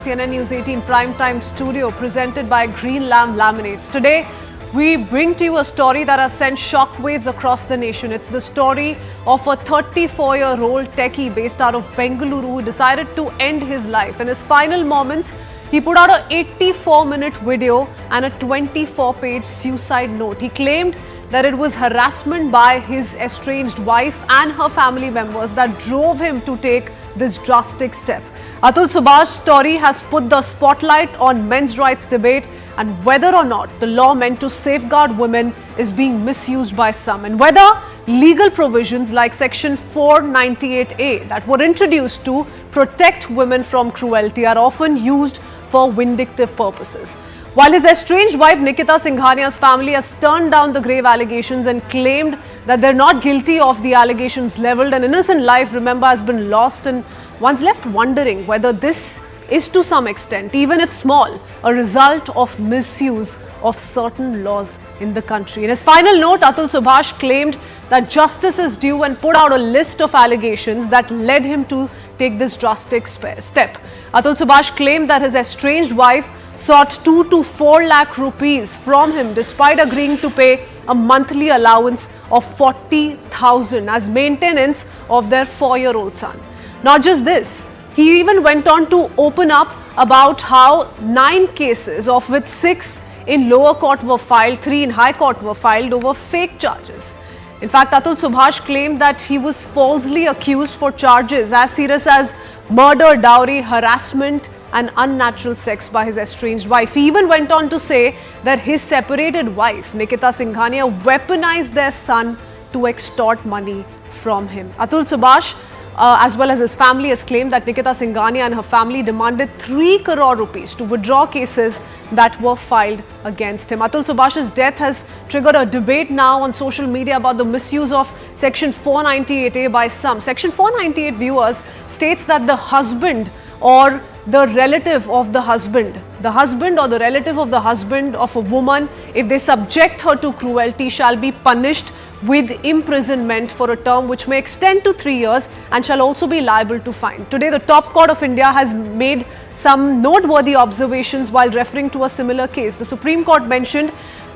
CNN News 18 Primetime Studio presented by Green Lamb Laminates. Today, we bring to you a story that has sent shockwaves across the nation. It's the story of a 34-year-old techie based out of Bengaluru who decided to end his life. In his final moments, he put out an 84-minute video and a 24-page suicide note. He claimed that it was harassment by his estranged wife and her family members that drove him to take this drastic step. Atul Subhash's story has put the spotlight on men's rights debate and whether or not the law meant to safeguard women is being misused by some, and whether legal provisions like Section 498A that were introduced to protect women from cruelty are often used for vindictive purposes. While his estranged wife Nikita Singhania's family has turned down the grave allegations and claimed that they're not guilty of the allegations leveled, an innocent life, remember, has been lost, and one's left wondering whether this is to some extent, even if small, a result of misuse of certain laws in the country. In his final note, Atul Subhash claimed that justice is due and put out a list of allegations that led him to take this drastic step. Atul Subhash claimed that his estranged wife sought 2 to 4 lakh rupees from him despite agreeing to pay a monthly allowance of 40,000 as maintenance of their 4-year-old son. Not just this, he even went on to open up about how 9 cases, of which 6 in lower court were filed, 3 in high court were filed over fake charges. In fact, Atul Subhash claimed that he was falsely accused for charges as serious as murder, dowry, harassment and unnatural sex by his estranged wife. He even went on to say that his separated wife, Nikita Singhania, weaponized their son to extort money from him. Atul Subhash, as well as his family, has claimed that Nikita Singhania and her family demanded 3 crore rupees to withdraw cases that were filed against him. Atul Subhash's death has triggered a debate now on social media about the misuse of Section 498A by some. Section 498, viewers, states that the husband or the relative of the husband or the relative of the husband of a woman, if they subject her to cruelty, shall be punished with imprisonment for a term which may extend to 3 years and shall also be liable to fine. Today, the top court of India has made some noteworthy observations while referring to a similar case. The Supreme Court mentioned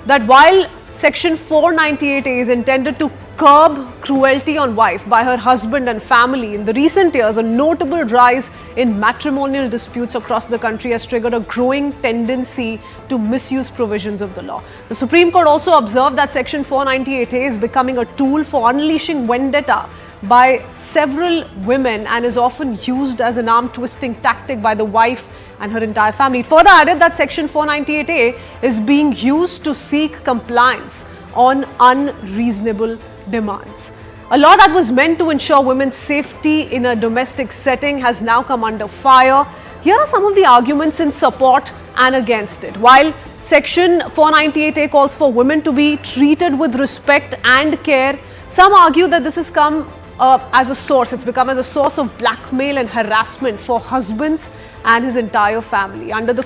that while Section 498A is intended to curb cruelty on wife by her husband and family, in the recent years, a notable rise in matrimonial disputes across the country has triggered a growing tendency to misuse provisions of the law. The Supreme Court also observed that Section 498A is becoming a tool for unleashing vendetta by several women and is often used as an arm-twisting tactic by the wife and her entire family. It further added that Section 498A is being used to seek compliance on unreasonable demands. A law that was meant to ensure women's safety in a domestic setting has now come under fire. Here are some of the arguments in support and against it. While Section 498A calls for women to be treated with respect and care, some argue that this has come it's become as a source of blackmail and harassment for husbands and his entire family. Under the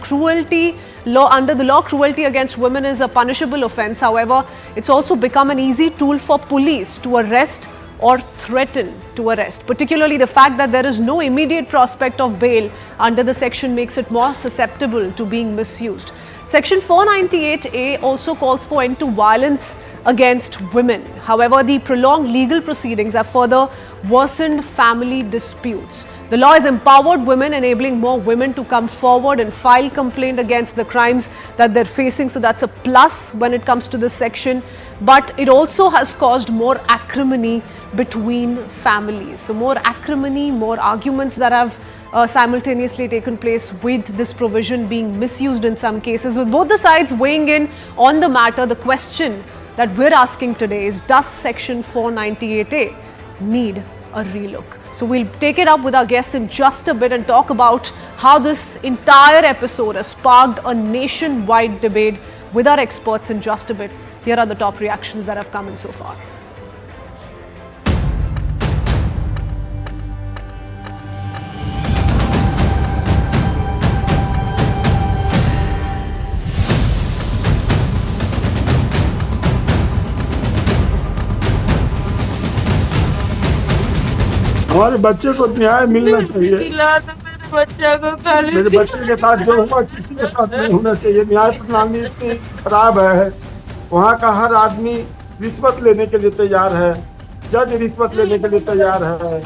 law, cruelty against women is a punishable offence. However, it's also become an easy tool for police to arrest or threaten to arrest. Particularly the fact that there is no immediate prospect of bail under the section makes it more susceptible to being misused. Section 498A also calls for end to violence against women. However, the prolonged legal proceedings have further worsened family disputes. The law has empowered women, enabling more women to come forward and file complaint against the crimes that they're facing. So that's a plus when it comes to this section. But it also has caused more acrimony between families. So more acrimony, more arguments that have simultaneously taken place with this provision being misused in some cases. With both the sides weighing in on the matter, the question that we're asking today is, does Section 498A need a relook? So we'll take it up with our guests in just a bit and talk about how this entire episode has sparked a nationwide debate with our experts in just a bit. Here are the top reactions that have come in so far. हमारे बच्चे को न्याय मिलना चाहिए। बच्चा को खाली मेरे बच्चे के साथ जो हुआ किसी के साथ नहीं होना चाहिए। न्याय प्रणाली इतनी खराब है, वहाँ का हर आदमी रिश्वत लेने के लिए तैयार है, जज रिश्वत लेने के लिए तैयार है।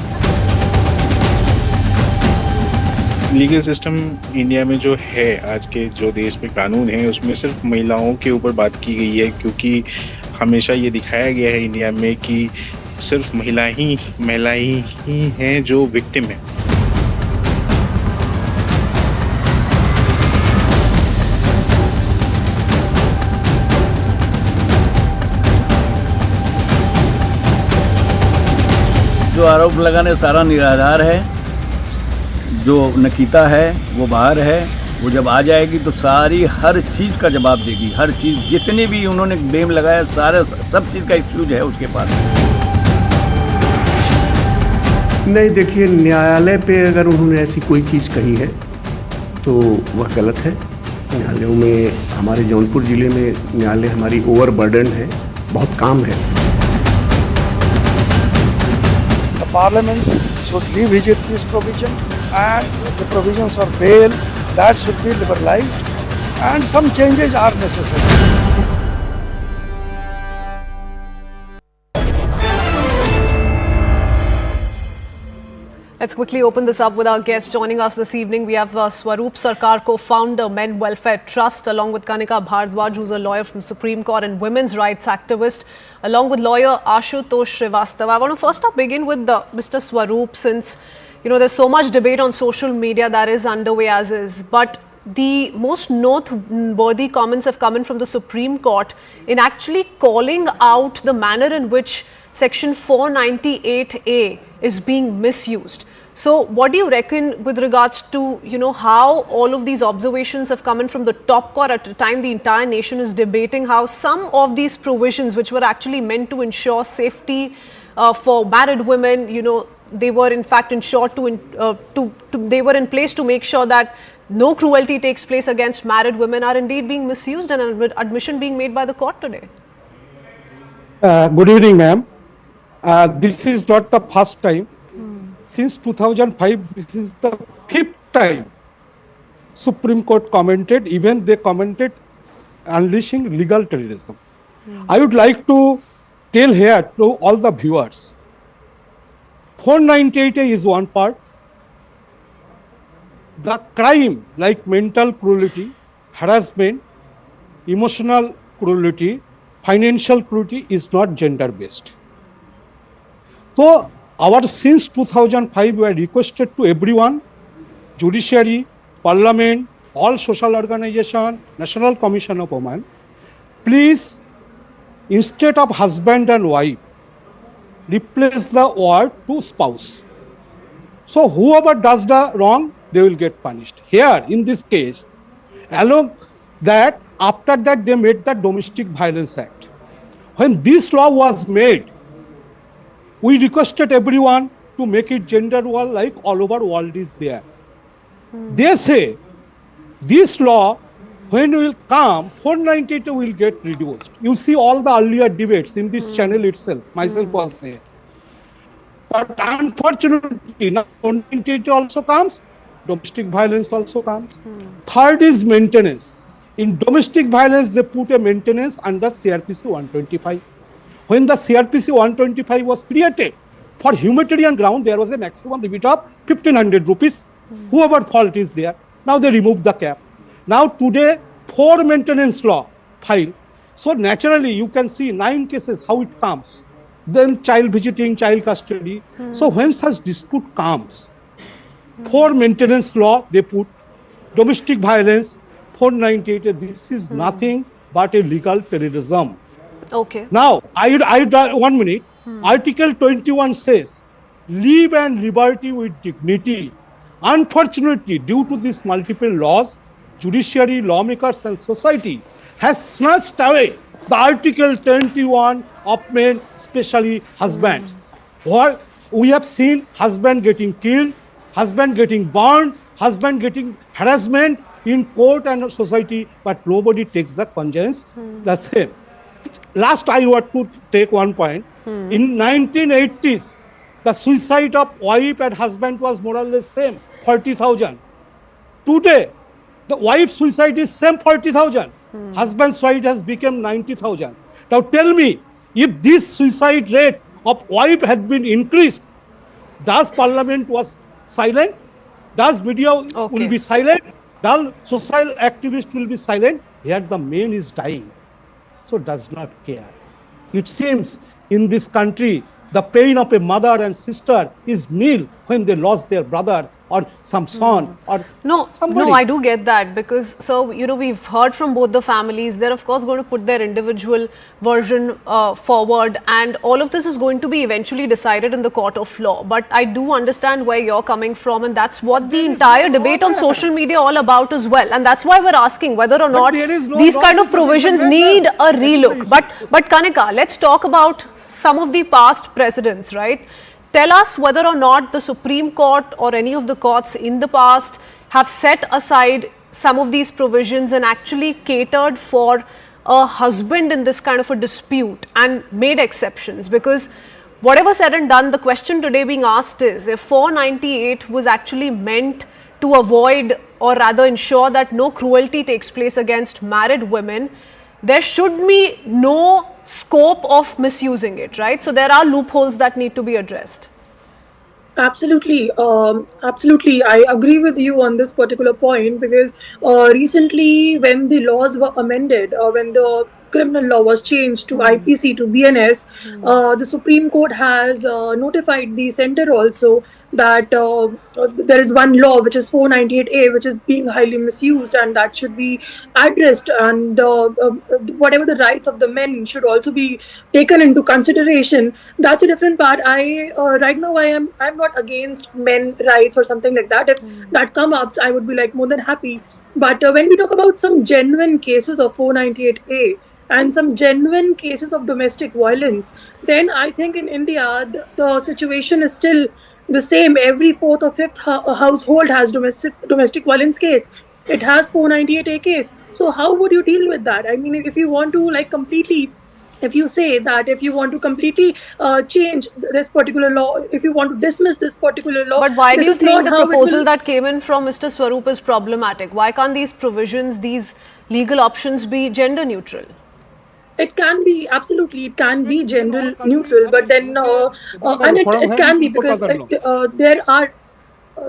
लीगल सिस्टम इंडिया में जो है, आज के जो देश में कानून है, उसमें सिर्फ महिलाओं के ऊपर बात की गई है, क्योंकि हमेशा ये दिखाया गया है इंडिया में कि सिर्फ महिलाएं ही हैं जो विक्टिम है। जो आरोप लगाने सारा निराधार है। जो नकीता है वो बाहर है, वो जब आ जाएगी तो सारी हर चीज़ का जवाब देगी। हर चीज़ जितने भी उन्होंने ब्लेम लगाया, सारे सब चीज़ का एक्सक्यूज है उसके पास। नहीं, देखिए, न्यायालय पे अगर उन्होंने ऐसी कोई चीज़ कही है तो वह गलत है। न्यायालयों में, हमारे जौनपुर ज़िले में न्यायालय हमारी ओवरबर्डन है, बहुत काम है। Parliament should revisit this provision, and the provisions of bail that should be liberalized, and some changes are necessary. Let's quickly open this up with our guests joining us this evening. We have Swaroop Sarkar, co-founder, Men Welfare Trust, along with Kanika Bhardwaj, who's a lawyer from Supreme Court and women's rights activist, along with lawyer Ashutosh Srivastava. I want to first up begin with Mr. Swaroop, since there's so much debate on social media that is underway as is, but the most noteworthy comments have come in from the Supreme Court in actually calling out the manner in which Section 498A is being misused. So what do you reckon with regards to, how all of these observations have come in from the top court at a time the entire nation is debating how some of these provisions, which were actually meant to ensure safety for married women, they were in fact ensured they were in place to make sure that no cruelty takes place against married women, are indeed being misused, and an admission being made by the court today? Good evening, ma'am. This is not the first time. Since 2005, this is the fifth time Supreme Court commented, even they commented unleashing legal terrorism. I would like to tell here to all the viewers, 498A is one part. The crime like mental cruelty, harassment, emotional cruelty, financial cruelty is not gender based. So since 2005 we are requested to everyone, judiciary, parliament, all social organization, National Commission of Women, please, instead of husband and wife, replace the word to spouse. So whoever does the wrong, they will get punished. Here, in this case, along that, after that they made the Domestic Violence Act. When this law was made, we requested everyone to make it gender neutral, like all over world is there. They say this law, when will come, 498 will get reduced. You see all the earlier debates in this channel itself, myself was there. But unfortunately, now 498 also comes, domestic violence also comes. Third is maintenance. In domestic violence, they put a maintenance under CRPC 125. When the CRPC 125 was created, for humanitarian ground, there was a maximum limit of 1500 rupees. Whoever fault is there. Now they removed the cap. Now today, 4 maintenance law filed. So naturally, you can see 9 cases, how it comes. Then child visiting, child custody. So when such dispute comes, 4 maintenance law, they put domestic violence, 498, this is nothing but a legal terrorism. Okay. Now, I 1 minute. Article 21 says, live and liberty with dignity. Unfortunately, due to these multiple laws, judiciary, lawmakers and society has snatched away the Article 21 of men, especially husbands. Or we have seen husband getting killed, husband getting burned, husband getting harassment in court and society, but nobody takes the cognizance. That's it. Last, I want to take one point. In 1980s, the suicide of wife and husband was more or less same. 40,000. Today, the wife suicide is same 40,000. Husband suicide has become 90,000. Now tell me, if this suicide rate of wife had been increased, does parliament was silent? Does media will be silent? Does social activist will be silent? Here the man is dying, so does not care. It seems in this country, the pain of a mother and sister is nil when they lost their brother or some son or somebody. No, I do get that because, so, you know, we've heard from both the families. They're, of course, going to put their individual version forward, and all of this is going to be eventually decided in the court of law. But I do understand where you're coming from, and that's what the entire debate on social media all about as well. And that's why we're asking whether or not these kind of provisions need a relook. But Kanika, let's talk about some of the past precedents, right? Tell us whether or not the Supreme Court or any of the courts in the past have set aside some of these provisions and actually catered for a husband in this kind of a dispute and made exceptions. Because whatever said and done, the question today being asked is if 498 was actually meant to avoid or rather ensure that no cruelty takes place against married women, there should be no scope of misusing it, right? So there are loopholes that need to be addressed. Absolutely, absolutely. I agree with you on this particular point because recently, when the laws were amended, when the criminal law was changed to IPC to BNS, the Supreme Court has notified the center also that there is one law which is 498A which is being highly misused and that should be addressed, and whatever the rights of the men should also be taken into consideration. That's a different part. Right now I'm not against men rights or something like that. If that come up, I would be like more than happy. But when we talk about some genuine cases of 498A and some genuine cases of domestic violence, then I think in India the situation is still the same. Every fourth or fifth household has domestic violence case. It has 498A case. So how would you deal with that? I mean, if you want to like completely, if you say that if you want to completely change this particular law, if you want to dismiss this particular law. But why do you think the proposal that came in from Mr. Swaroop is problematic? Why can't these provisions, these legal options be gender neutral? It can be, absolutely, it can be gender neutral, but then, and it can be because there are,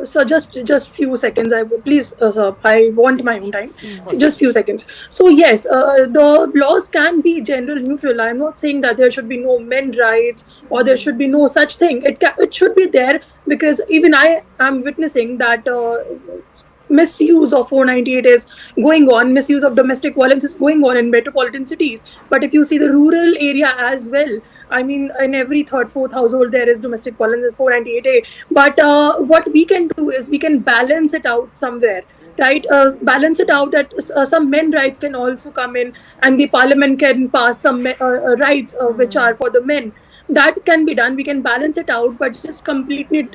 so just few seconds, please, sir, I want my own time, just few seconds. So yes, the laws can be gender neutral. I'm not saying that there should be no men rights or there should be no such thing. It should be there because even I am witnessing that misuse of 498 is going on, misuse of domestic violence is going on in metropolitan cities. But if you see the rural area as well, I mean, in every third, fourth household, there is domestic violence in 498A. But what we can do is we can balance it out somewhere. Right, balance it out that some men rights can also come in and the parliament can pass some rights which are for the men. That can be done. We can balance it out, but just completely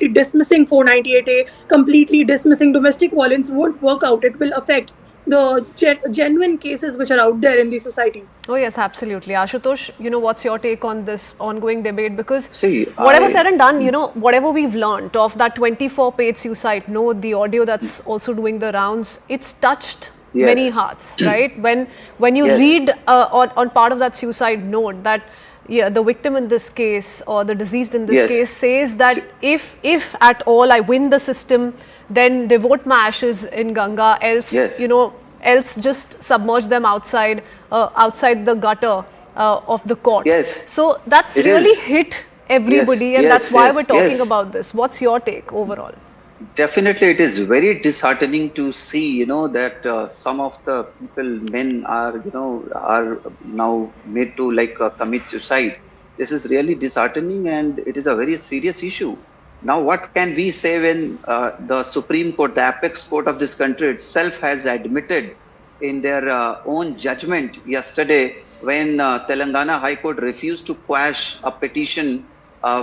dismissing 498A, completely dismissing domestic violence won't work out. It will affect the genuine cases which are out there in the society. Oh yes, absolutely. Ashutosh, you know, what's your take on this ongoing debate? Because whatever said and done, you know, whatever we've learned of that 24-page suicide note, the audio that's also doing the rounds, it's touched many hearts, right? When you read on part of that suicide note that the victim in this case or the deceased in this case says that if at all I win the system, then devote my ashes in Ganga, else you know, else just submerge them outside the gutter of the court. So that's really hit everybody, and that's why we're talking about this. What's your take overall? Definitely, it is very disheartening to see, you know, that some of the people, men are, you know, are now made to like commit suicide. This is really disheartening and it is a very serious issue. Now, what can we say when the Supreme Court, the apex court of this country itself has admitted in their own judgment yesterday when Telangana High Court refused to quash a petition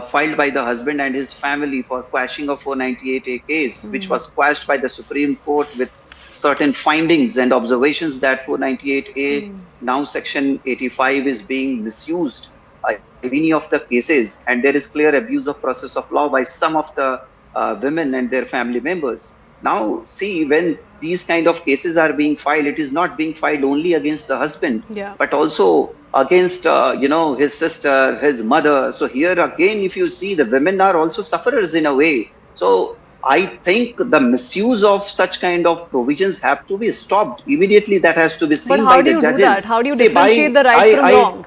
filed by the husband and his family for quashing a 498A case, which was quashed by the Supreme Court with certain findings and observations that 498A, now Section 85, is being misused in many of the cases, and there is clear abuse of process of law by some of the women and their family members. Now, see, when these kind of cases are being filed, it is not being filed only against the husband, Yeah. but also against, his sister, his mother. So here again, if you see, the women are also sufferers in a way. So I think the misuse of such kind of provisions have to be stopped immediately. That has to be seen But by how do the you judges. do that? How do you See, differentiate the right from wrong?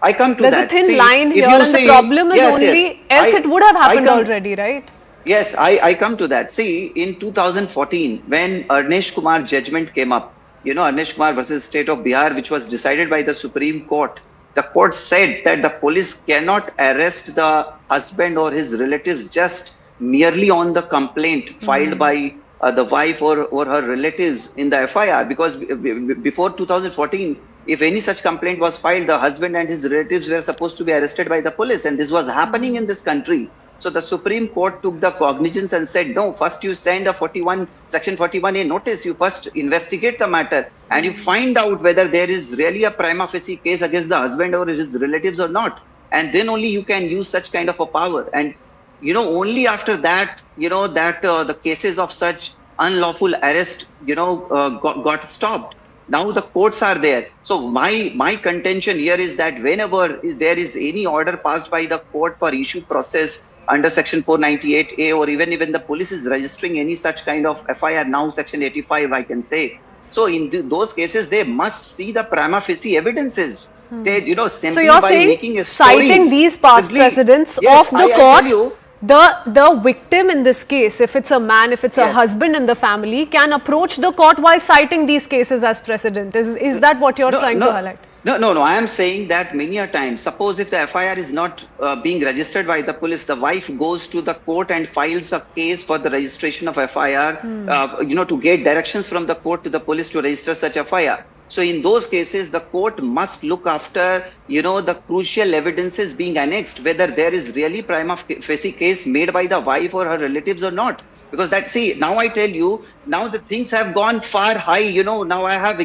I come to There's that. a thin See, line if here, you and the see- problem is yes, only, yes, else it would have happened come- already, right? Yes, I come to that. See, in 2014, when Arnesh Kumar judgment came up, Arnesh Kumar versus State of Bihar, which was decided by the Supreme Court, the court said that the police cannot arrest the husband or his relatives just merely on the complaint filed by the wife or her relatives in the FIR, because before 2014, if any such complaint was filed, the husband and his relatives were supposed to be arrested by the police, and this was happening in this country. So the Supreme Court took the cognizance and said, no, first you send a Section 41A notice, you first investigate the matter and you find out whether there is really a prima facie case against the husband or his relatives or not. And then only you can use such kind of a power. And, only after that, the cases of such unlawful arrest, got stopped. Now the courts are there. So my contention here is that whenever there is any order passed by the court for issue process under Section 498A, or even the police is registering any such kind of FIR, now Section 85, I can say. So in those cases, they must see the prima facie evidences. They, simply So you're by saying, making a citing these past precedents of the court, tell you, the victim in this case, if it's a man, if it's a Yes. husband in the family, can approach the court while citing these cases as precedent. Is that what you're trying to highlight? No. I am saying that many a time, suppose if the FIR is not being registered by the police, the wife goes to the court and files a case for the registration of FIR, to get directions from the court to the police to register such FIR. So in those cases, the court must look after, the crucial evidences being annexed, whether there is really prima facie case made by the wife or her relatives or not. Because now I tell you, now the things have gone far high, now I have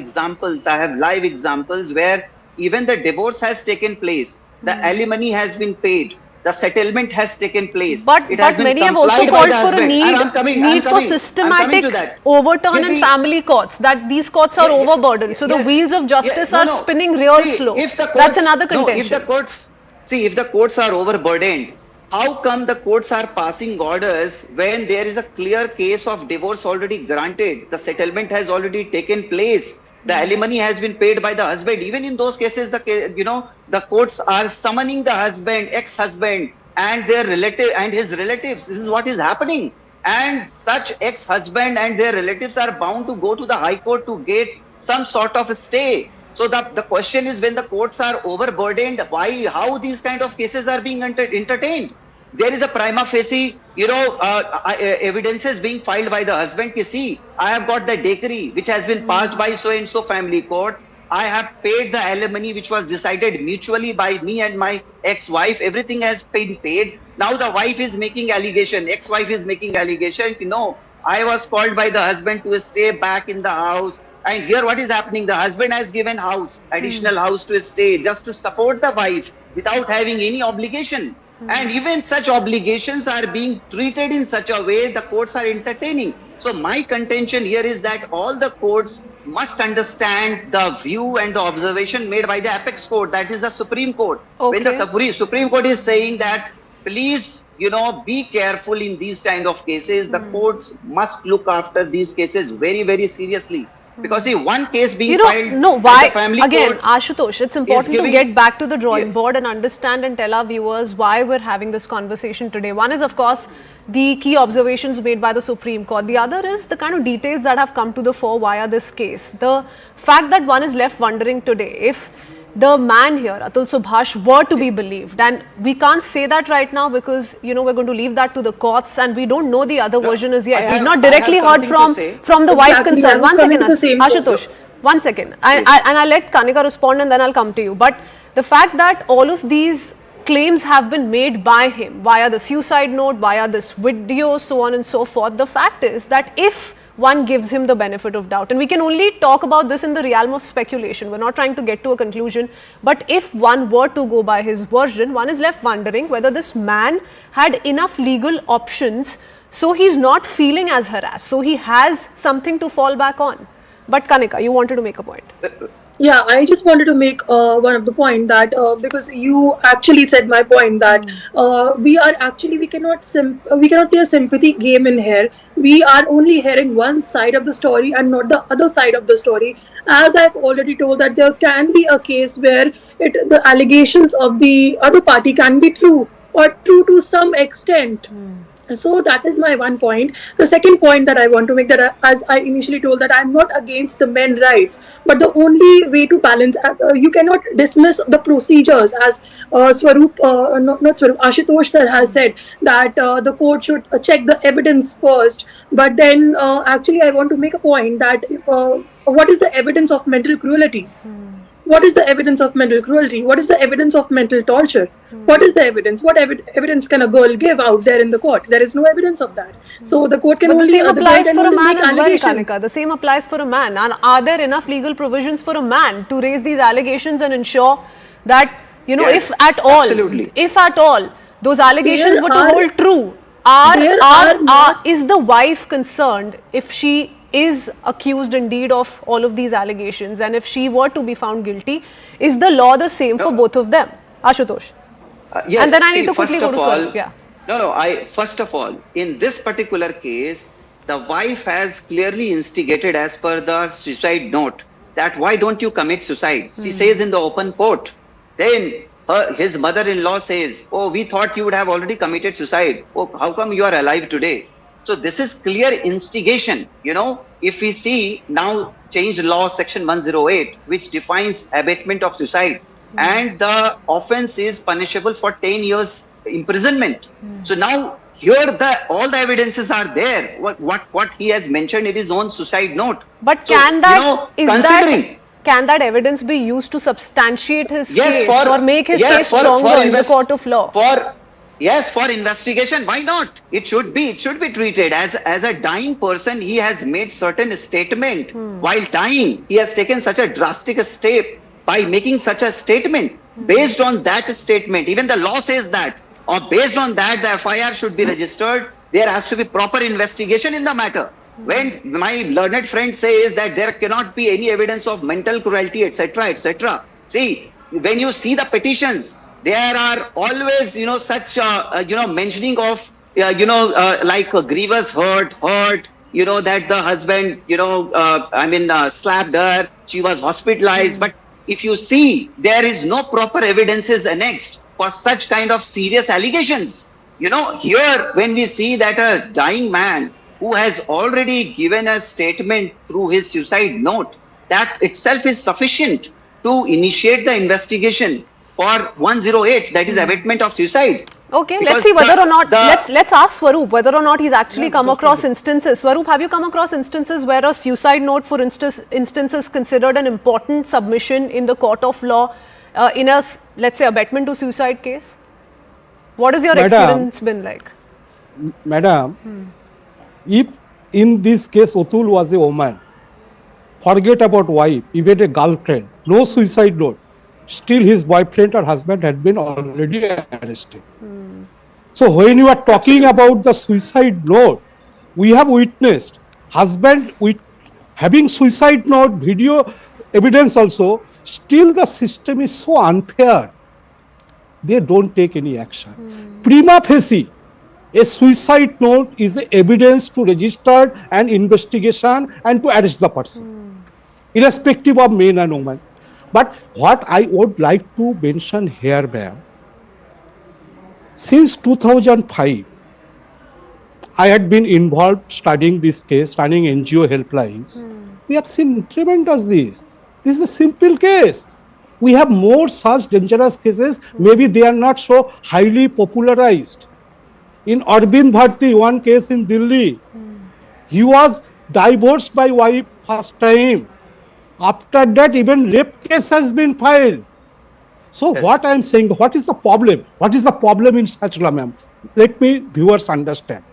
live examples where even the divorce has taken place, the alimony has been paid, the settlement has taken place. But It has been many have also complied by called the for a husband. need I'm coming for to systematic that. overturn Give in me- family courts, that these courts are overburdened. So the Yes. wheels of justice Yeah, are no. spinning real See, slow. if the That's courts- another no, contention. if the courts are overburdened, how come the courts are passing orders when there is a clear case of divorce already granted, the settlement has already taken place, the alimony has been paid by the husband? Even in those cases, the courts are summoning the husband, ex-husband, and their relative and his relatives. This is what is happening. And such ex-husband and their relatives are bound to go to the High Court to get some sort of a stay. So the question is, when the courts are overburdened, how these kind of cases are being entertained? There is a prima facie, evidences being filed by the husband. See, I have got the decree which has been passed by so and so family court. I have paid the alimony which was decided mutually by me and my ex-wife. Everything has been paid. Now the wife is making allegation. Ex-wife is making allegation. I was called by the husband to stay back in the house. And here what is happening? The husband has given additional house to stay just to support the wife without having any obligation. And even such obligations are being treated in such a way the courts are entertaining. So my contention here is that all the courts must understand the view and the observation made by the apex court, that is the Supreme Court. Okay. When the Supreme Court is saying that, please, be careful in these kind of cases, the courts must look after these cases very, very seriously. Because see, one case being filed why at the family again, court, Ashutosh, it's important to giving- get back to the drawing Yeah. board and understand and tell our viewers why we're having this conversation today. One is, of course, the key observations made by the Supreme Court. The other is the kind of details that have come to the fore via this case. The fact that one is left wondering today, if the man here, Atul Subhash, were to be believed, and we can't say that right now because, we're going to leave that to the courts and we don't know the other version as yet. We've not directly heard from the wife Exactly, concerned. I was One coming second, to the same Ashutosh. One second. And I'll let Kanika respond and then I'll come to you. But the fact that all of these claims have been made by him via the suicide note, via this video, so on and so forth, the fact is that if one gives him the benefit of doubt, and we can only talk about this in the realm of speculation, we're not trying to get to a conclusion, but if one were to go by his version, one is left wondering whether this man had enough legal options So he's not feeling as harassed. So he has something to fall back on. But Kanika, you wanted to make a point. Yeah, I just wanted to make one of the point that because you actually said my point that we cannot play a sympathy game in here. We are only hearing one side of the story and not the other side of the story. As I've already told that there can be a case where the allegations of the other party can be true or true to some extent. So that is my one point. The second point that I want to make, that as I initially told, that I'm not against the men's rights, but the only way to balance, you cannot dismiss the procedures, as not Swaroop, Ashutosh sir has said that the court should check the evidence first. But then actually I want to make a point that what is the evidence of mental cruelty? What is the evidence of mental cruelty? What is the evidence of mental torture? What is the evidence? What evidence can a girl give out there in the court? There is no evidence of that. So the court can But only... the same applies for a man as well, allegations. Kanika. The same applies for a man. And are there enough legal provisions for a man to raise these allegations and ensure that, you know, Yes, if at all, those allegations were to hold true, is the wife concerned if she is accused indeed of all of these allegations, and if she were to be found guilty, is the law the same for both of them? Ashutosh. Yes, and then I need to quickly go to all, Swaroop. Yeah. First of all, in this particular case, the wife has clearly instigated as per the suicide note that why don't you commit suicide? She says in the open court. Then his mother-in-law says, oh, we thought you would have already committed suicide. Oh, how come you are alive today? So this is clear instigation. You know, if we see now changed law section 108, which defines abatement of suicide, and the offense is punishable for 10 years imprisonment. So now here all the evidences are there. What he has mentioned in his own suicide note. But So, can that evidence be used to substantiate his case or make his case stronger in the court of law? For investigation, why not? It should be treated as a dying person. He has made certain statement while dying. He has taken such a drastic step by making such a statement. Based on that statement, even the law says that, or based on that, the FIR should be registered. There has to be proper investigation in the matter. When my learned friend says that there cannot be any evidence of mental cruelty, etc., etc. See, when you see the petitions, there are always, such, mentioning of, like a grievous hurt, that the husband, slapped her, she was hospitalized. But if you see, there is no proper evidences annexed for such kind of serious allegations. Here, when we see that a dying man who has already given a statement through his suicide note, that itself is sufficient to initiate the investigation for 108, that is abatement of suicide. Okay, let's see whether or not, let's ask Swaroop whether or not he's actually come across instances. Swaroop, have you come across instances where a suicide note, for instance, is considered an important submission in the court of law in a, let's say, abatement to suicide case? What has your experience been like? Madam, if in this case Atul was a woman, forget about wife, even a girlfriend, no suicide note, still his boyfriend or husband had been already arrested. So when you are talking about the suicide note, we have witnessed husband with having suicide note, video evidence also, still the system is so unfair. They don't take any action. Prima facie, a suicide note is the evidence to register an investigation and to arrest the person, irrespective of men and women. But what I would like to mention here, ma'am, since 2005, I had been involved studying this case, studying NGO helplines. We have seen tremendous this. This is a simple case. We have more such dangerous cases. Maybe they are not so highly popularized. In Arvind Kejriwal, one case in Delhi, he was divorced by wife first time. After that, even rape case has been filed. So what I am saying, what is the problem? What is the problem in such law, ma'am? Let me viewers understand.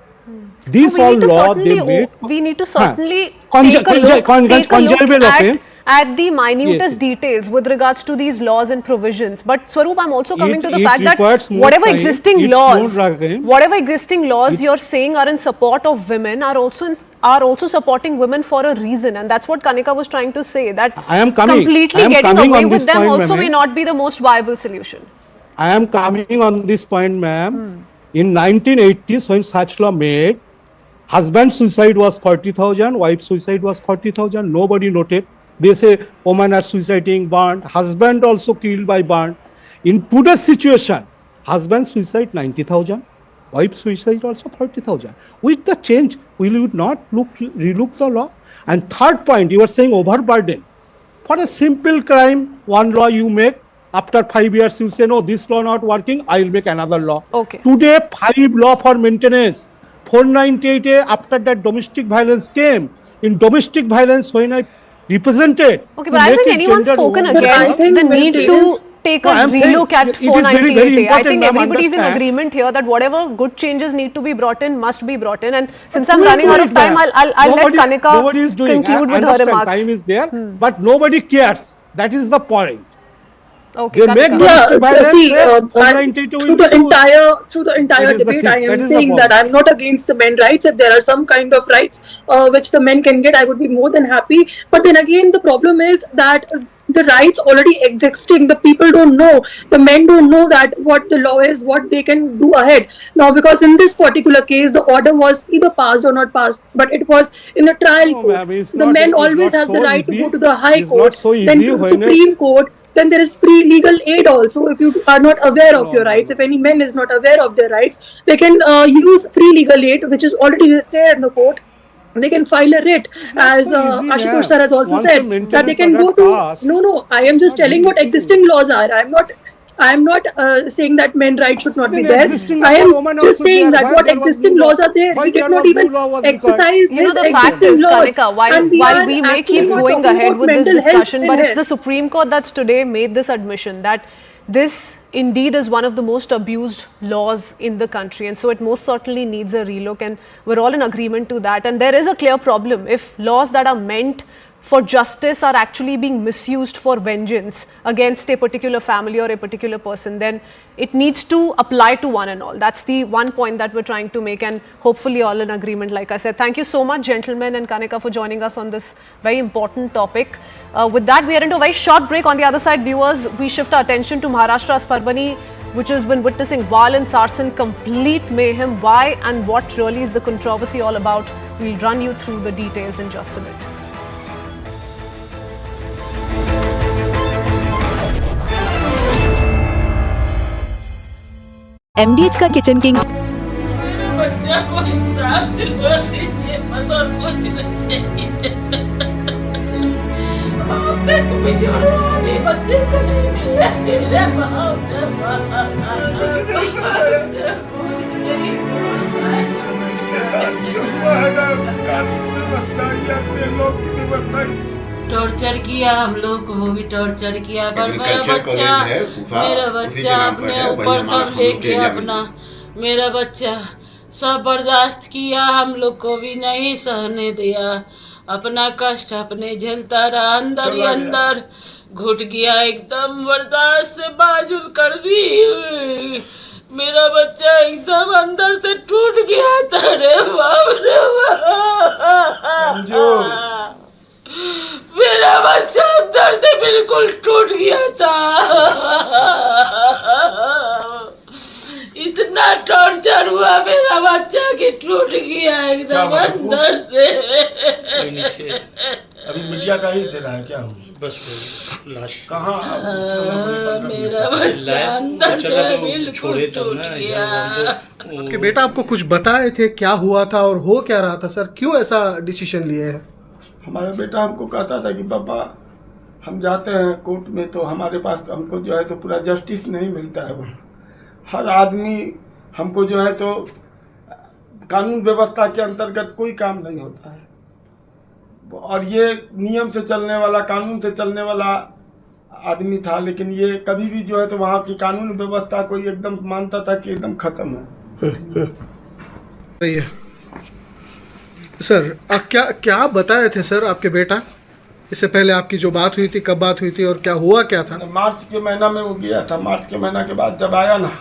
These all law they made. We need to certainly take a look conjugal offense. at the minutest Yes. details with regards to these laws and provisions. But Swaroop, I'm also coming to the It fact that requires more whatever time, existing it's laws, more rugged. whatever existing laws you're saying are in support of women are also supporting women for a reason, and that's what Kanika was trying to say. That I am coming. completely I am getting coming away on with this them point, also may ma'am. not be the most viable solution. I am coming on this point, ma'am. In 1980s, when such law made, husband suicide was 40,000, wife suicide was 40,000. Nobody noted. They say women are suiciding, burned. Husband also killed by burned. In today's situation, husband suicide 90,000, wife suicide also 40,000. With the change, we would not relook the law. And third point, you are saying overburden. For a simple crime, one law you make. After 5 years, you say, no, this law not working, I will make another law. Okay. Today, 5 law for maintenance. 498, after that domestic violence came. In domestic violence, when I represented. Okay, but I don't think anyone's spoken against the need to take a relook at 498A. I think everybody's in agreement here that whatever good changes need to be brought in must be brought in. And since I'm running out of time, I'll let Kanika conclude with her remarks. Time is there, but nobody cares. That is the point. Okay, They make See, through the entire That is the debate, thing. I That am is the saying point. that I'm not against the men rights. If there are some kind of rights which the men can get, I would be more than happy. But then again, the problem is that the rights already existing, the people don't know, the men don't know that what the law is, what they can do ahead. Now, because in this particular case, the order was either passed or not passed, but it was in a trial court. The men always have the right to go to the High Court, then to the Supreme Court. Then there is free legal aid also. If you are not aware of your rights, if any man is not aware of their rights, they can use free legal aid, which is already there in the court. They can file a writ, as Ashutosh sir has also said, that they can go to. No, I am just telling what existing laws are. I am not saying that men's rights should not be there. I am just saying that what existing laws are there, he did not even exercise his the fact existing is, laws. Kanika, while we may keep going ahead with this discussion, but it's the Supreme Court that's today made this admission that this indeed is one of the most abused laws in the country, and so it most certainly needs a relook, and we're all in agreement to that. And there is a clear problem if laws that are meant for justice are actually being misused for vengeance against a particular family or a particular person, then it needs to apply to one and all. That's the one point that we're trying to make, and hopefully all in agreement, like I said. Thank you so much, gentlemen, and Kanika, for joining us on this very important topic. With that, we are into a very short break. On the other side, viewers, we shift our attention to Maharashtra's Parbhani, which has been witnessing violence, arson, complete mayhem. Why and what really is the controversy all about? We'll run you through the details in just a bit. MDH का kitchen king बच्चा को इंसाफ दिलवा दीजिए, बस और कुछ नहीं चाहिए। आपसे तुम्हें छोड़ो, अभी बच्चे से नहीं मिल रहे टॉर्चर किया हम लोग को, वो भी टॉर्चर किया। पर मेरा बच्चा अपने ऊपर सब लेके अपना, मेरा बच्चा सब बर्दाश्त किया, हम लोग को भी नहीं सहने दिया। अपना कष्ट अपने झेलता रहा, अंदर ही अंदर घुट गया, एकदम बर्दाश्त से बाजुल कर दी। मेरा बच्चा एकदम अंदर से टूट गया था रे बाप रे बाप। मेरा बच्चा अंदर से बिल्कुल टूट गया था। इतना टॉर्चर हुआ मेरा बच्चा कि टूट गया एकदम अंदर से। अभी मीडिया का ही दे रहा है क्या हूँ बस लाश कहाँ मेरा बच्चा अंदर से बिल्कुल टूट गया। आपके बेटा आपको कुछ बताए थे क्या हुआ था और हो क्या रहा था सर, क्यों ऐसा डिसीजन लिए है? हमारा बेटा हमको कहता था कि पापा हम जाते हैं कोर्ट में तो हमारे पास हमको जो है सो पूरा जस्टिस नहीं मिलता है। हर आदमी हमको जो है सो कानून व्यवस्था के अंतर्गत कोई काम नहीं होता है, और ये नियम से चलने वाला, कानून से चलने वाला आदमी था, लेकिन ये कभी भी जो है सो वहाँ की कानून व्यवस्था को एकदम मानता था कि एकदम खत्म है। सर क्या क्या बताए थे सर आपके बेटा? इससे पहले आपकी जो बात हुई थी, कब बात हुई थी और क्या हुआ क्या था? मार्च के महीना में वो गया था। मार्च के महीना के बाद जब आया ना,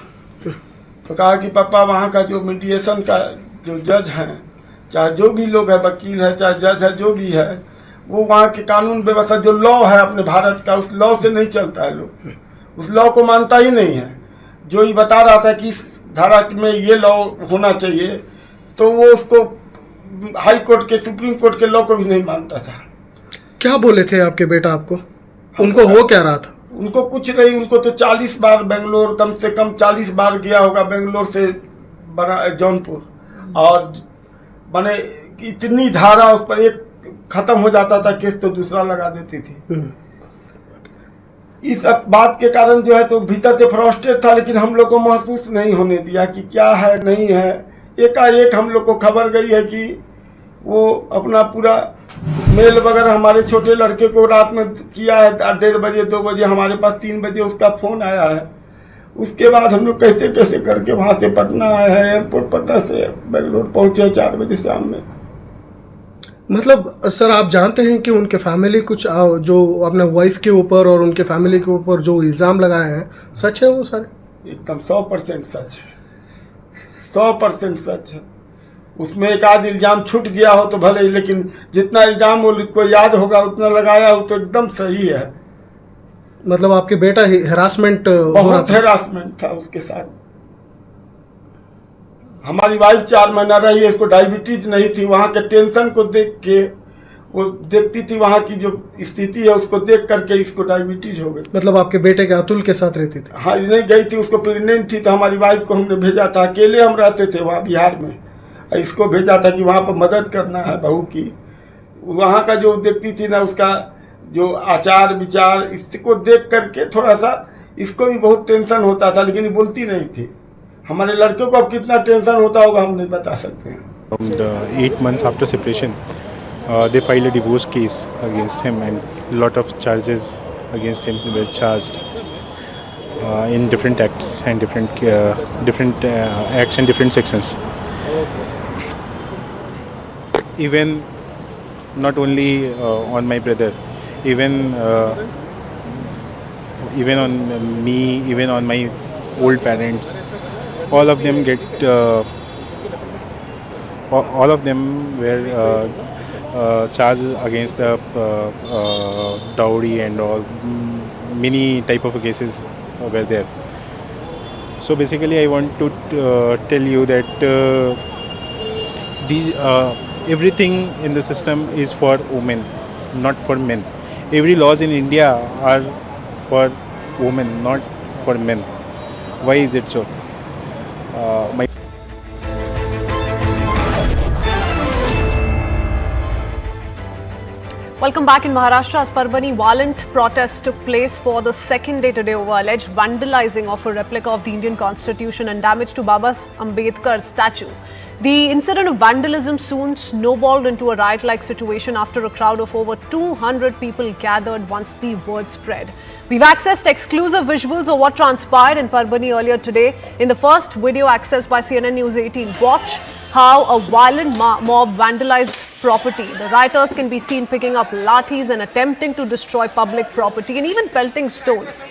तो कहा कि पापा वहाँ का जो मीडिएशन का जो जज हैं, चाहे जो भी लोग है, वकील है, चाहे जज है, जो भी है, वो वहाँ के कानून व्यवस्था जो लॉ है अपने भारत का, उस लॉ से नहीं चलता है। लोग उस लॉ को मानता ही नहीं है। जो ये बता रहा था कि इस धारा में ये लॉ होना चाहिए, तो वो उसको हाई कोर्ट के, सुप्रीम कोर्ट के लॉ को भी नहीं मानता था। क्या बोले थे आपके बेटा आपको? उनको हो क्या रहा था? उनको कुछ नहीं, उनको तो 40 बार बेंगलोर, कम से कम 40 बार गया होगा बेंगलोर से जौनपुर, और माने इतनी धारा उस पर, एक खत्म हो जाता था केस तो दूसरा लगा देती थी। इस बात के कारण जो है तो भीतर से फ्रस्ट्रेट था, लेकिन हम लोग को महसूस नहीं होने दिया कि क्या है नहीं है। एकाएक हम लोग को खबर गई है कि वो अपना पूरा मेल वगैरह हमारे छोटे लड़के को रात में किया है 1:30 बजे 2 बजे, हमारे पास 3 बजे उसका फ़ोन आया है। उसके बाद हम लोग कैसे कैसे करके वहाँ से पटना आए हैं, एयरपोर्ट पटना से बेंगलोर पहुँचे 4 बजे शाम में। मतलब सर, आप जानते हैं कि उनके फैमिली कुछ जो अपने वाइफ के ऊपर और उनके फैमिली के ऊपर जो इल्ज़ाम लगाए हैं, सच है वो सारे? एकदम 100% सच है, 100% सच है। उसमें एक आध इल्ज़ाम छूट गया हो तो भले, लेकिन जितना इल्ज़ाम को याद होगा उतना लगाया हो तो एकदम सही है। मतलब आपके बेटा हेरासमेंट, बहुत हेरासमेंट था उसके साथ। हमारी वाइफ 4 महीना रही है, इसको डायबिटीज नहीं थी। वहाँ के टेंशन को देख के वो देखती थी, वहाँ की जो स्थिति है उसको देख करके इसको डायबिटीज हो गई। मतलब आपके बेटे के अतुल के साथ रहती थी? हाँ, नहीं गई थी, उसको प्रेग्नेंट थी, तो हमारी वाइफ को हमने भेजा था। अकेले हम रहते थे वहाँ बिहार में, इसको भेजा था कि वहाँ पर मदद करना है बहू की। वहाँ का जो देखती थी ना, उसका जो आचार विचार, इसको देख करके थोड़ा सा इसको भी बहुत टेंशन होता था, लेकिन बोलती नहीं थी। हमारे लड़कों को अब कितना टेंशन होता होगा हम नहीं बता सकते हैं। 8 months after separation, they filed a divorce case against him, and lot of charges against him were charged in different acts and different acts and different sections. Even not only on my brother, even on me, even on my old parents, all of them were charged against the dowry and all. Many type of cases were there. So basically I want to tell you that these everything in the system is for women, not for men. Every laws in India are for women, not for men. Why is it so? Welcome back. In Maharashtra, as Parbhani, violent protests took place for the second day today over alleged vandalizing of a replica of the Indian Constitution and damage to Baba Ambedkar's statue. The incident of vandalism soon snowballed into a riot-like situation after a crowd of over 200 people gathered once the word spread. We've accessed exclusive visuals of what transpired in Parbhani earlier today. In the first video accessed by CNN News 18, watch how a violent mob vandalized property. The rioters can be seen picking up lathis and attempting to destroy public property and even pelting stones.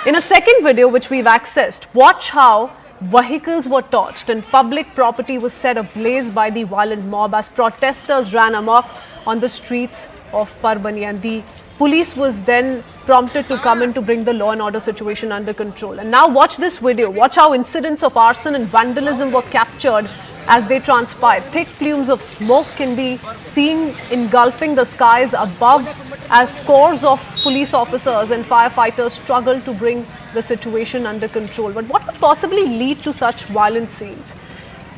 In a second video which we've accessed, watch how vehicles were torched and public property was set ablaze by the violent mob as protesters ran amok on the streets of Parbhani, and the police was then prompted to come in to bring the law and order situation under control. And now watch this video. Watch how incidents of arson and vandalism were captured as they transpired. Thick plumes of smoke can be seen engulfing the skies above as scores of police officers and firefighters struggle to bring the situation under control. But what could possibly lead to such violent scenes?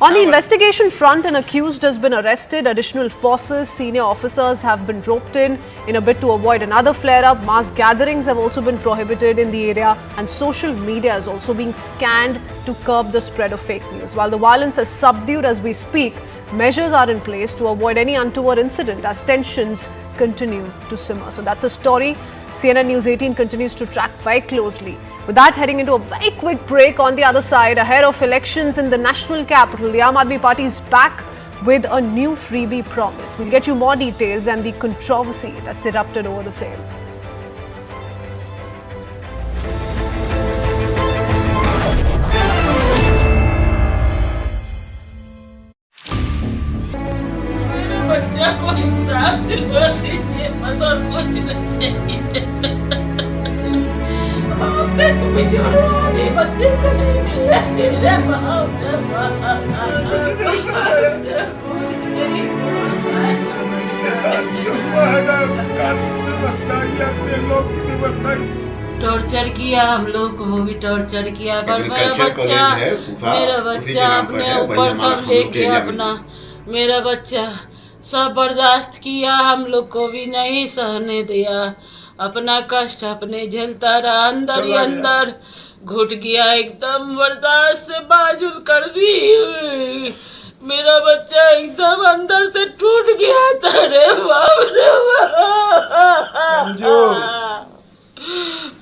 On the investigation front, an accused has been arrested. Additional forces, senior officers have been roped in a bid to avoid another flare-up. Mass gatherings have also been prohibited in the area, and social media is also being scanned to curb the spread of fake news. While the violence is subdued as we speak, measures are in place to avoid any untoward incident as tensions continue to simmer. So that's a story CNN News 18 continues to track very closely. With that, heading into a very quick break. On the other side, ahead of elections in the national capital, the Aam Aadmi Party is back with a new freebie promise. We'll get you more details and the controversy that's erupted over the same. बच्चा को इंसाफ दिलवा दीजिए, बस और कुछ नहीं चाहिए। सच में छोड़ो, ये बच्चे से नहीं मिल रहे, मेरे बाप रे टॉर्चर किया हम लोग को, वो भी टॉर्चर किया। पर मेरा बच्चा अपने ऊपर सब लेके अपना, मेरा बच्चा सब बर्दाश्त किया, हम लोग को भी नहीं सहने दिया। अपना कष्ट अपने झेलता रहा, अंदर ही अंदर घुट गया, एकदम बर्दाश्त से बाजुल कर दी। मेरा बच्चा एकदम अंदर से टूट गया था रे बाप रे बाप।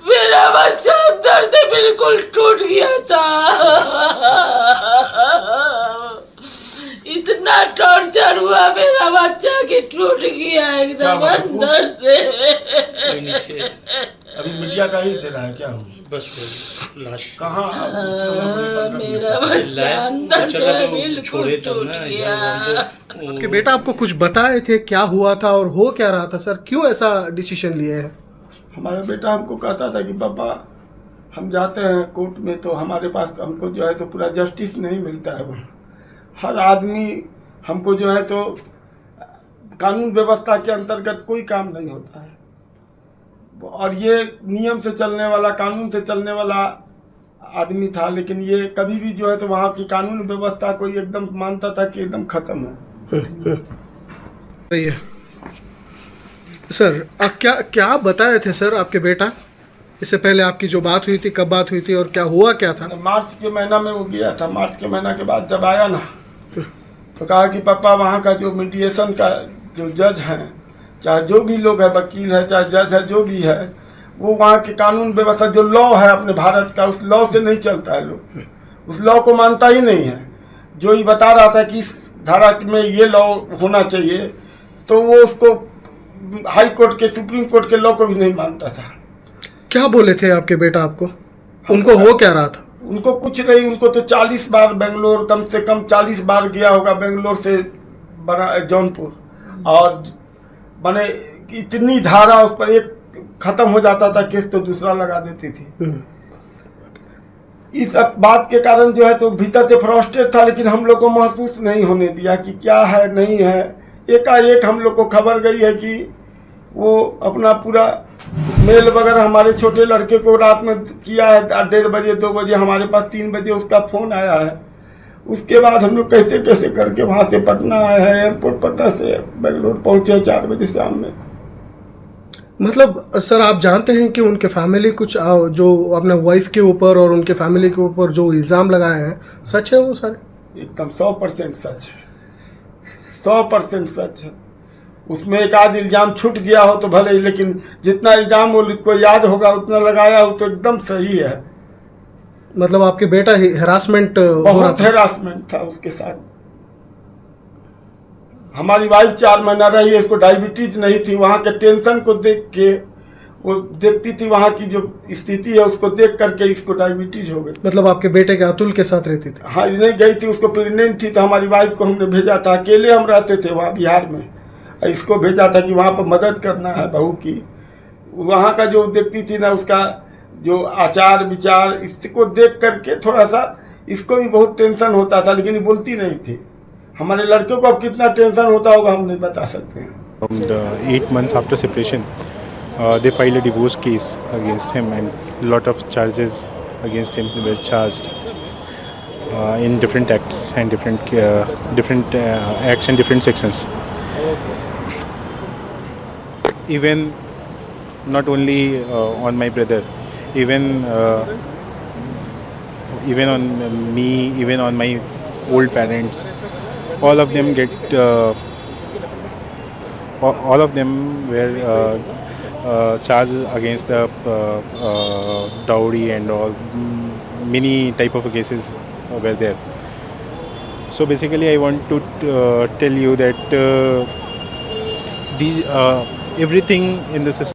मेरा बच्चा अंदर से बिल्कुल टूट गया था। इतना टॉर्चर हुआ मेरा बच्चा कि टूट गया एकदम अंदर से। अभी मीडिया का ही दे रहा है क्या हुआ? बस लाश कहाँ मेरा बच्चा अंदर से बिल्कुल टूट गया। आपके बेटा आपको कुछ बताए थे क्या हुआ था और हो क्या रहा था सर, क्यों ऐसा डिसीजन लिए है? हमारा बेटा हमको कहता था कि पापा हम जाते हैं कोर्ट में तो हमारे पास हमको जो है सो पूरा जस्टिस नहीं मिलता है। हर आदमी हमको जो है सो कानून व्यवस्था के अंतर्गत कोई काम नहीं होता है, और ये नियम से चलने वाला, कानून से चलने वाला आदमी था, लेकिन ये कभी भी जो है तो वहाँ की कानून व्यवस्था को एकदम मानता था कि एकदम खत्म है। सर क्या बताए थे सर आपके बेटा? इससे पहले आपकी जो बात हुई थी, कब बात हुई थी और क्या हुआ क्या था? मार्च के महीना में वो गया था। मार्च के महीना के बाद जब आया ना तो कहा कि पापा वहाँ का जो मीडिएशन का जो जज है, चाहे जो भी लोग है, वकील है चाहे जज है, जो भी है, वो वहाँ के कानून व्यवस्था जो लॉ है अपने भारत का, उस लॉ से नहीं चलता है। लोग उस लॉ को मानता ही नहीं है। जो ये बता रहा था कि इस धारा में ये लॉ होना चाहिए, तो वो उसको हाई कोर्ट के, सुप्रीम कोर्ट के लॉ को भी नहीं मानता था। क्या बोले थे आपके बेटा आपको? उनको हो क्या रहा था? उनको कुछ नहीं, उनको तो 40 बार बेंगलोर, कम से कम 40 बार गया होगा बेंगलोर से जौनपुर, और माने इतनी धारा उस पर एक खत्म हो जाता था केस तो दूसरा लगा देती थी। इस बात के कारण जो है तो भीतर से फ्रस्ट्रेट था, लेकिन हम लोग को महसूस नहीं होने दिया कि क्या है नहीं है। एकाएक हम लोग को खबर गई है कि वो अपना पूरा मेल वगैरह हमारे छोटे लड़के को रात में किया है 1:30 बजे 2 बजे, हमारे पास 3 बजे उसका फ़ोन आया है। उसके बाद हम लोग कैसे कैसे करके वहाँ से पटना आए हैं, एयरपोर्ट पटना से बेंगलोर पहुँचे 4 बजे शाम में। मतलब सर आप जानते हैं कि उनके फैमिली कुछ जो अपने वाइफ के ऊपर और उनके फैमिली के ऊपर जो इल्ज़ाम लगाए हैं, सच है वो सारे? एकदम 100% सच है, 100% सच है। उसमें एक आध इल्ज़ाम छूट गया हो तो भले ही, लेकिन जितना इल्ज़ाम वो को याद होगा उतना लगाया हो तो एकदम सही है। मतलब आपके बेटा हैरासमेंट बहुत हैरासमेंट था उसके साथ। हमारी वाइफ 4 महीना रही है, इसको डायबिटीज नहीं थी। वहाँ के टेंशन को देख के वो देखती थी, वहाँ की जो स्थिति है उसको देख करके इसको डायबिटीज हो गई। मतलब आपके बेटे के अतुल के साथ रहती थी? हाँ, नहीं गई थी, उसको प्रेग्नेंट थी तो हमारी वाइफ को हमने भेजा था। अकेले हम रहते थे वहाँ बिहार में, इसको भेजा था कि वहाँ पर मदद करना है बहू की। वहाँ का जो देखती थी ना, उसका जो आचार विचार, इसको देख करके थोड़ा सा इसको भी बहुत टेंशन होता था, लेकिन ये बोलती नहीं थी। हमारे लड़कों को अब कितना टेंशन होता होगा हम नहीं बता सकते हैं। 8 months after separation, they filed a divorce case against him, and lot of charges against him were charged in different acts and different acts and different sections. Even not only on my brother, even on me, even on my old parents, all of them were charged against the dowry and all. Many type of cases were there. So basically, I want to tell you that these everything in the system.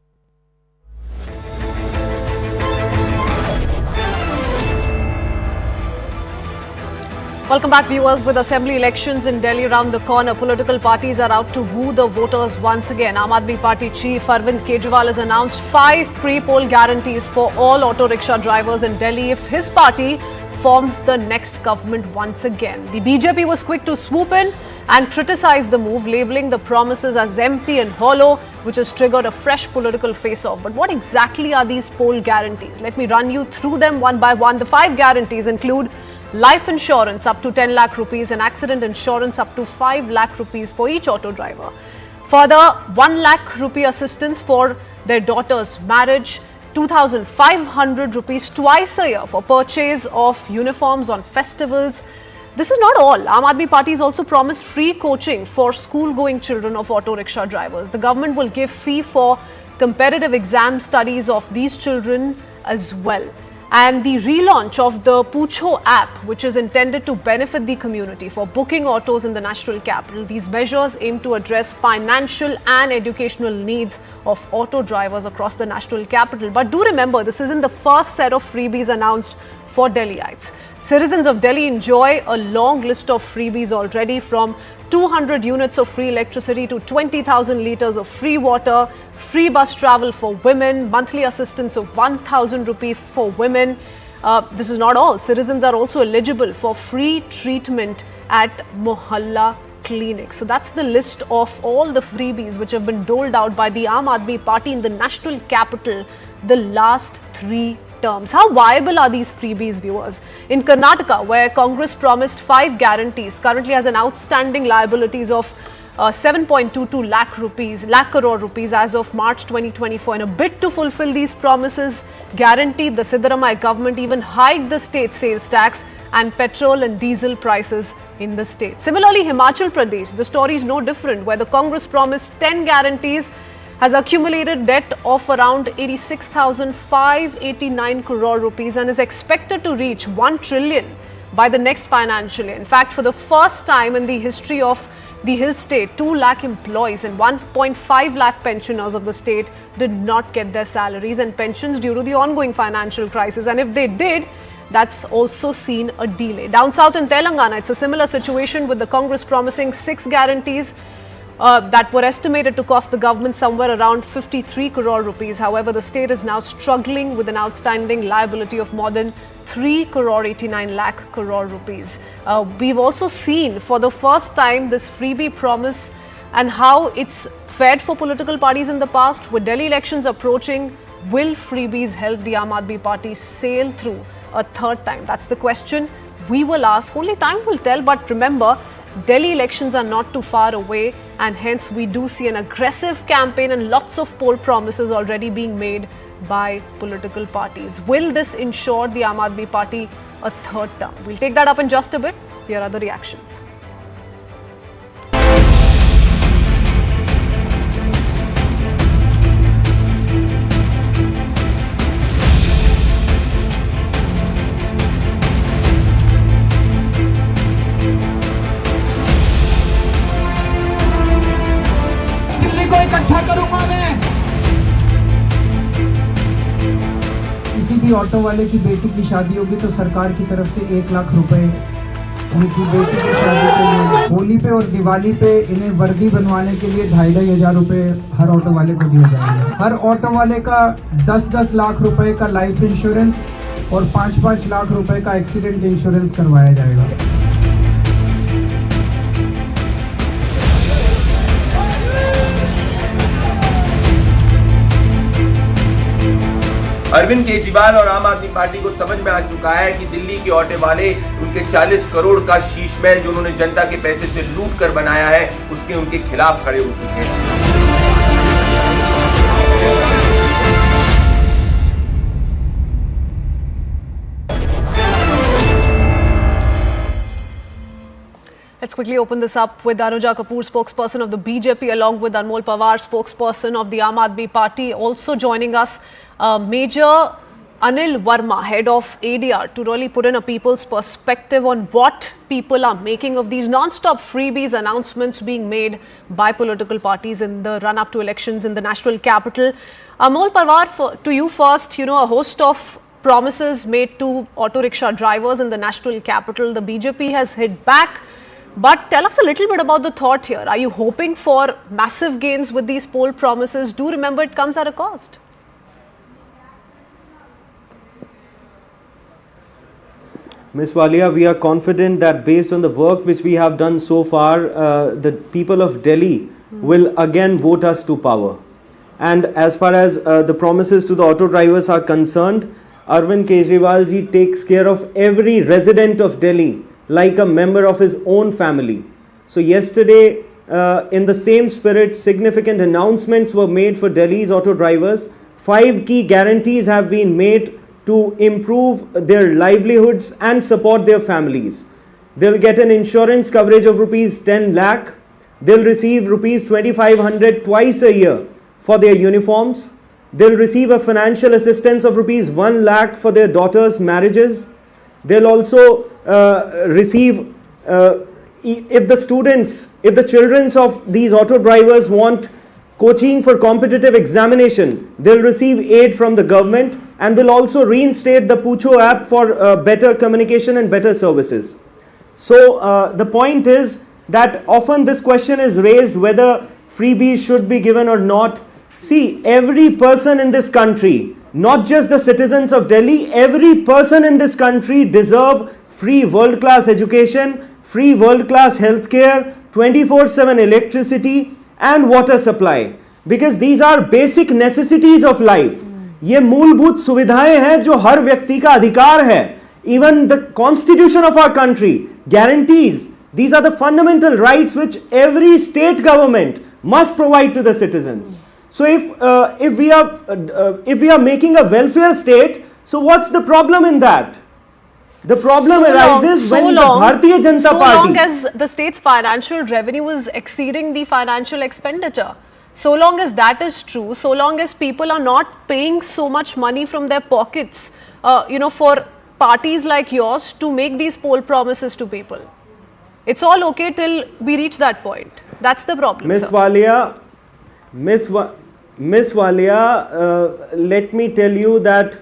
Welcome back, viewers. With assembly elections in Delhi around the corner, political parties are out to woo the voters once again. Aam Aadmi Party chief Arvind Kejriwal has announced 5 pre-poll guarantees for all auto rickshaw drivers in Delhi if his party forms the next government once again. The BJP was quick to swoop in and criticize the move, labelling the promises as empty and hollow, which has triggered a fresh political face-off. But what exactly are these poll guarantees? Let me run you through them one by one. The 5 guarantees include life insurance up to 10 lakh rupees and accident insurance up to 5 lakh rupees for each auto driver. Further, 1 lakh rupee assistance for their daughter's marriage, 2,500 rupees twice a year for purchase of uniforms on festivals. This is not all. Aam Aadmi Party has also promised free coaching for school-going children of auto rickshaw drivers. The government will give fee for competitive exam studies of these children as well. And the relaunch of the Pucho app, which is intended to benefit the community for booking autos in the national capital. These measures aim to address financial and educational needs of auto drivers across the national capital. But do remember, this isn't the first set of freebies announced for Delhiites. Citizens of Delhi enjoy a long list of freebies already, from 200 units of free electricity to 20,000 litres of free water, free bus travel for women, monthly assistance of 1,000 rupees for women. This is not all. Citizens are also eligible for free treatment at Mohalla clinics. So that's the list of all the freebies which have been doled out by the Aam Aadmi Party in the national capital the last 3 terms. How viable are these freebies, viewers? In Karnataka, where Congress promised 5 guarantees, currently has an outstanding liabilities of 7.22 lakh crore rupees as of March 2024. In a bid to fulfill these promises guaranteed, the Siddaramaiah government even hiked the state sales tax and petrol and diesel prices in the state. Similarly, Himachal Pradesh, the story is no different, where the Congress promised 10 guarantees, has accumulated debt of around 86,589 crore rupees and is expected to reach 1 trillion by the next financial year. In fact, for the first time in the history of the hill state, 2 lakh employees and 1.5 lakh pensioners of the state did not get their salaries and pensions due to the ongoing financial crisis. And if they did, that's also seen a delay. Down south in Telangana, it's a similar situation, with the Congress promising 6 guarantees that were estimated to cost the government somewhere around 53 crore rupees. However, the state is now struggling with an outstanding liability of more than 3 crore 89 lakh crore rupees. We've also seen for the first time this freebie promise and how it's fared for political parties in the past. With Delhi elections approaching, will freebies help the Aam Aadmi Party sail through a third time? That's the question we will ask. Only time will tell. But remember, Delhi elections are not too far away, and hence we do see an aggressive campaign and lots of poll promises already being made by political parties. Will this ensure the Aam Aadmi Party a third term? We'll take that up in just a bit. Here are the reactions. किसी भी auto वाले की बेटी की शादी होगी तो सरकार की तरफ से 1 लाख रुपए उनकी बेटी की शादी के लिए, होली पे और दिवाली पे इन्हें वर्दी बनवाने के लिए 2,500 रुपए हर ऑटो वाले को दिया जाएगा। हर ऑटो वाले का 10-10 लाख रुपए का लाइफ इंश्योरेंस और 5-5 लाख रुपए का एक्सीडेंट इंश्योरेंस करवाया जाएगा। अरविंद केजरीवाल और आम आदमी पार्टी को समझ में आ चुका है कि दिल्ली के ऑटो वाले उनके 40 करोड़ का शीश महल जो उन्होंने जनता के पैसे से लूट कर बनाया है, उसके उनके खिलाफ खड़े हो चुके हैं। Let's quickly open this up with Anuja Kapoor, spokesperson of the BJP, along with Anmol Pawar, spokesperson of the Aam Aadmi Party, also joining us. Major Anil Verma, head of ADR, to really put in a people's perspective on what people are making of these non-stop freebies announcements being made by political parties in the run-up to elections in the national capital. Amol Parwar, to you first, a host of promises made to auto rickshaw drivers in the national capital. The BJP has hit back. But tell us a little bit about the thought here. Are you hoping for massive gains with these poll promises? Do remember it comes at a cost. Ms. Walia, we are confident that based on the work which we have done so far, the people of Delhi will again vote us to power. And as far as the promises to the auto drivers are concerned, Arvind Kejriwal ji takes care of every resident of Delhi like a member of his own family. So yesterday, in the same spirit, significant announcements were made for Delhi's auto drivers. 5 key guarantees have been made to improve their livelihoods and support their families. They'll get an insurance coverage of rupees 10 lakh. They'll receive rupees 2500 twice a year for their uniforms. They'll receive a financial assistance of rupees 1 lakh for their daughters' marriages. They'll also receive, if the children of these auto drivers want coaching for competitive examination, they'll receive aid from the government, and will also reinstate the Pucho app for better communication and better services. So the point is that often this question is raised whether freebies should be given or not. See, every person in this country, not just the citizens of Delhi, every person in this country deserve free world-class education, free world-class healthcare, 24/7 electricity and water supply. Because these are basic necessities of life. ये मूलभूत सुविधाएं हैं जो हर व्यक्ति का अधिकार है. Even the constitution of our country guarantees these are the fundamental rights which every state government must provide to the citizens. So if we are making a welfare state, so what's the problem in that? The problem arises when the Bharatiya Janata Party, so long as the state's financial revenue is exceeding the financial expenditure. So long as that is true, so long as people are not paying so much money from their pockets, for parties like yours to make these poll promises to people. It's all okay till we reach that point. That's the problem. Ms. Walia, let me tell you that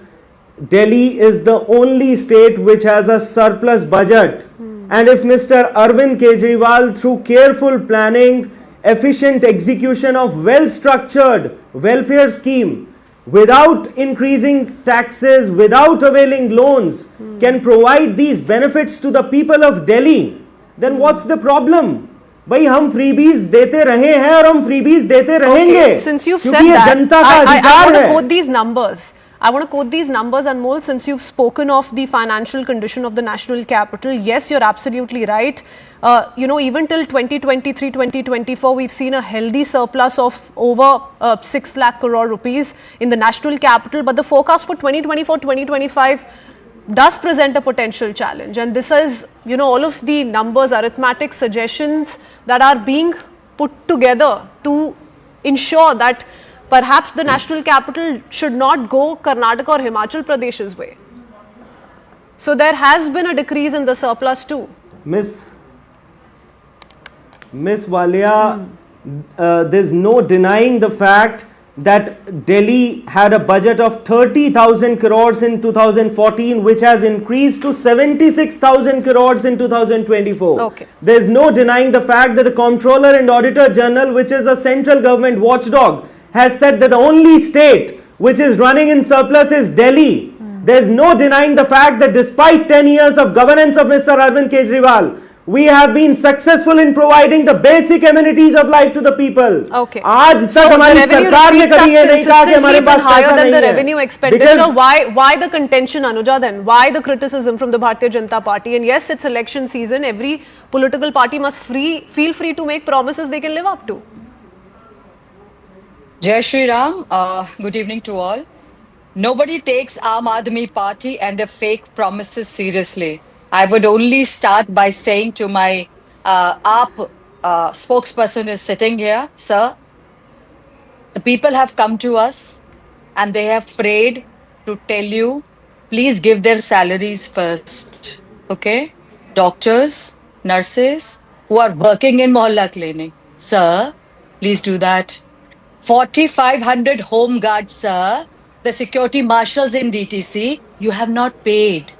Delhi is the only state which has a surplus budget. And if Mr. Arvind Kejriwal, through careful planning, efficient execution of well-structured welfare scheme, without increasing taxes, without availing loans, can provide these benefits to the people of Delhi, then what's the problem? भाई हम freebies देते रहे हैं और हम freebies देते रहेंगे. Since you've said क्योंकि ये that, जनता का I अधिकार want to है. quote these numbers. I want to quote these numbers, Anmol, since you've spoken of the financial condition of the national capital. Yes, you're absolutely right. Even till 2023, 2024, we've seen a healthy surplus of over 6 lakh crore rupees in the national capital. But the forecast for 2024, 2025 does present a potential challenge. And this is, all of the numbers, arithmetic suggestions that are being put together to ensure that perhaps the national capital should not go Karnataka or Himachal Pradesh's way. So there has been a decrease in the surplus too. Miss Walia, there's no denying the fact that Delhi had a budget of 30,000 crores in 2014, which has increased to 76,000 crores in 2024. Okay. There's no denying the fact that the Comptroller and Auditor General, which is a central government watchdog, has said that the only state which is running in surplus is Delhi. There's no denying the fact that despite 10 years of governance of Mr. Arvind Kejriwal, we have been successful in providing the basic amenities of life to the people. Okay. आज So तक the हमारी revenue सरकार ने receipts कभी ये have नहीं कहा कि हमारे consistently been पास higher पैसा than नहीं the है. revenue expenditure. Why the contention, Anuja, then? Why the criticism from the Bharatiya Janata Party? And yes, it's election season. Every political party must feel free to make promises they can live up to. Jai Shri Ram. Good evening to all. Nobody takes Aam Aadmi Party and their fake promises seriously. I would only start by saying to my AAP spokesperson is sitting here, sir, the people have come to us and they have prayed to tell you please give their salaries first. Okay? Doctors, nurses who are working in Mohalla clinic. Sir, please do that. 4,500 home guards, sir. The security marshals in DTC, you have not paid.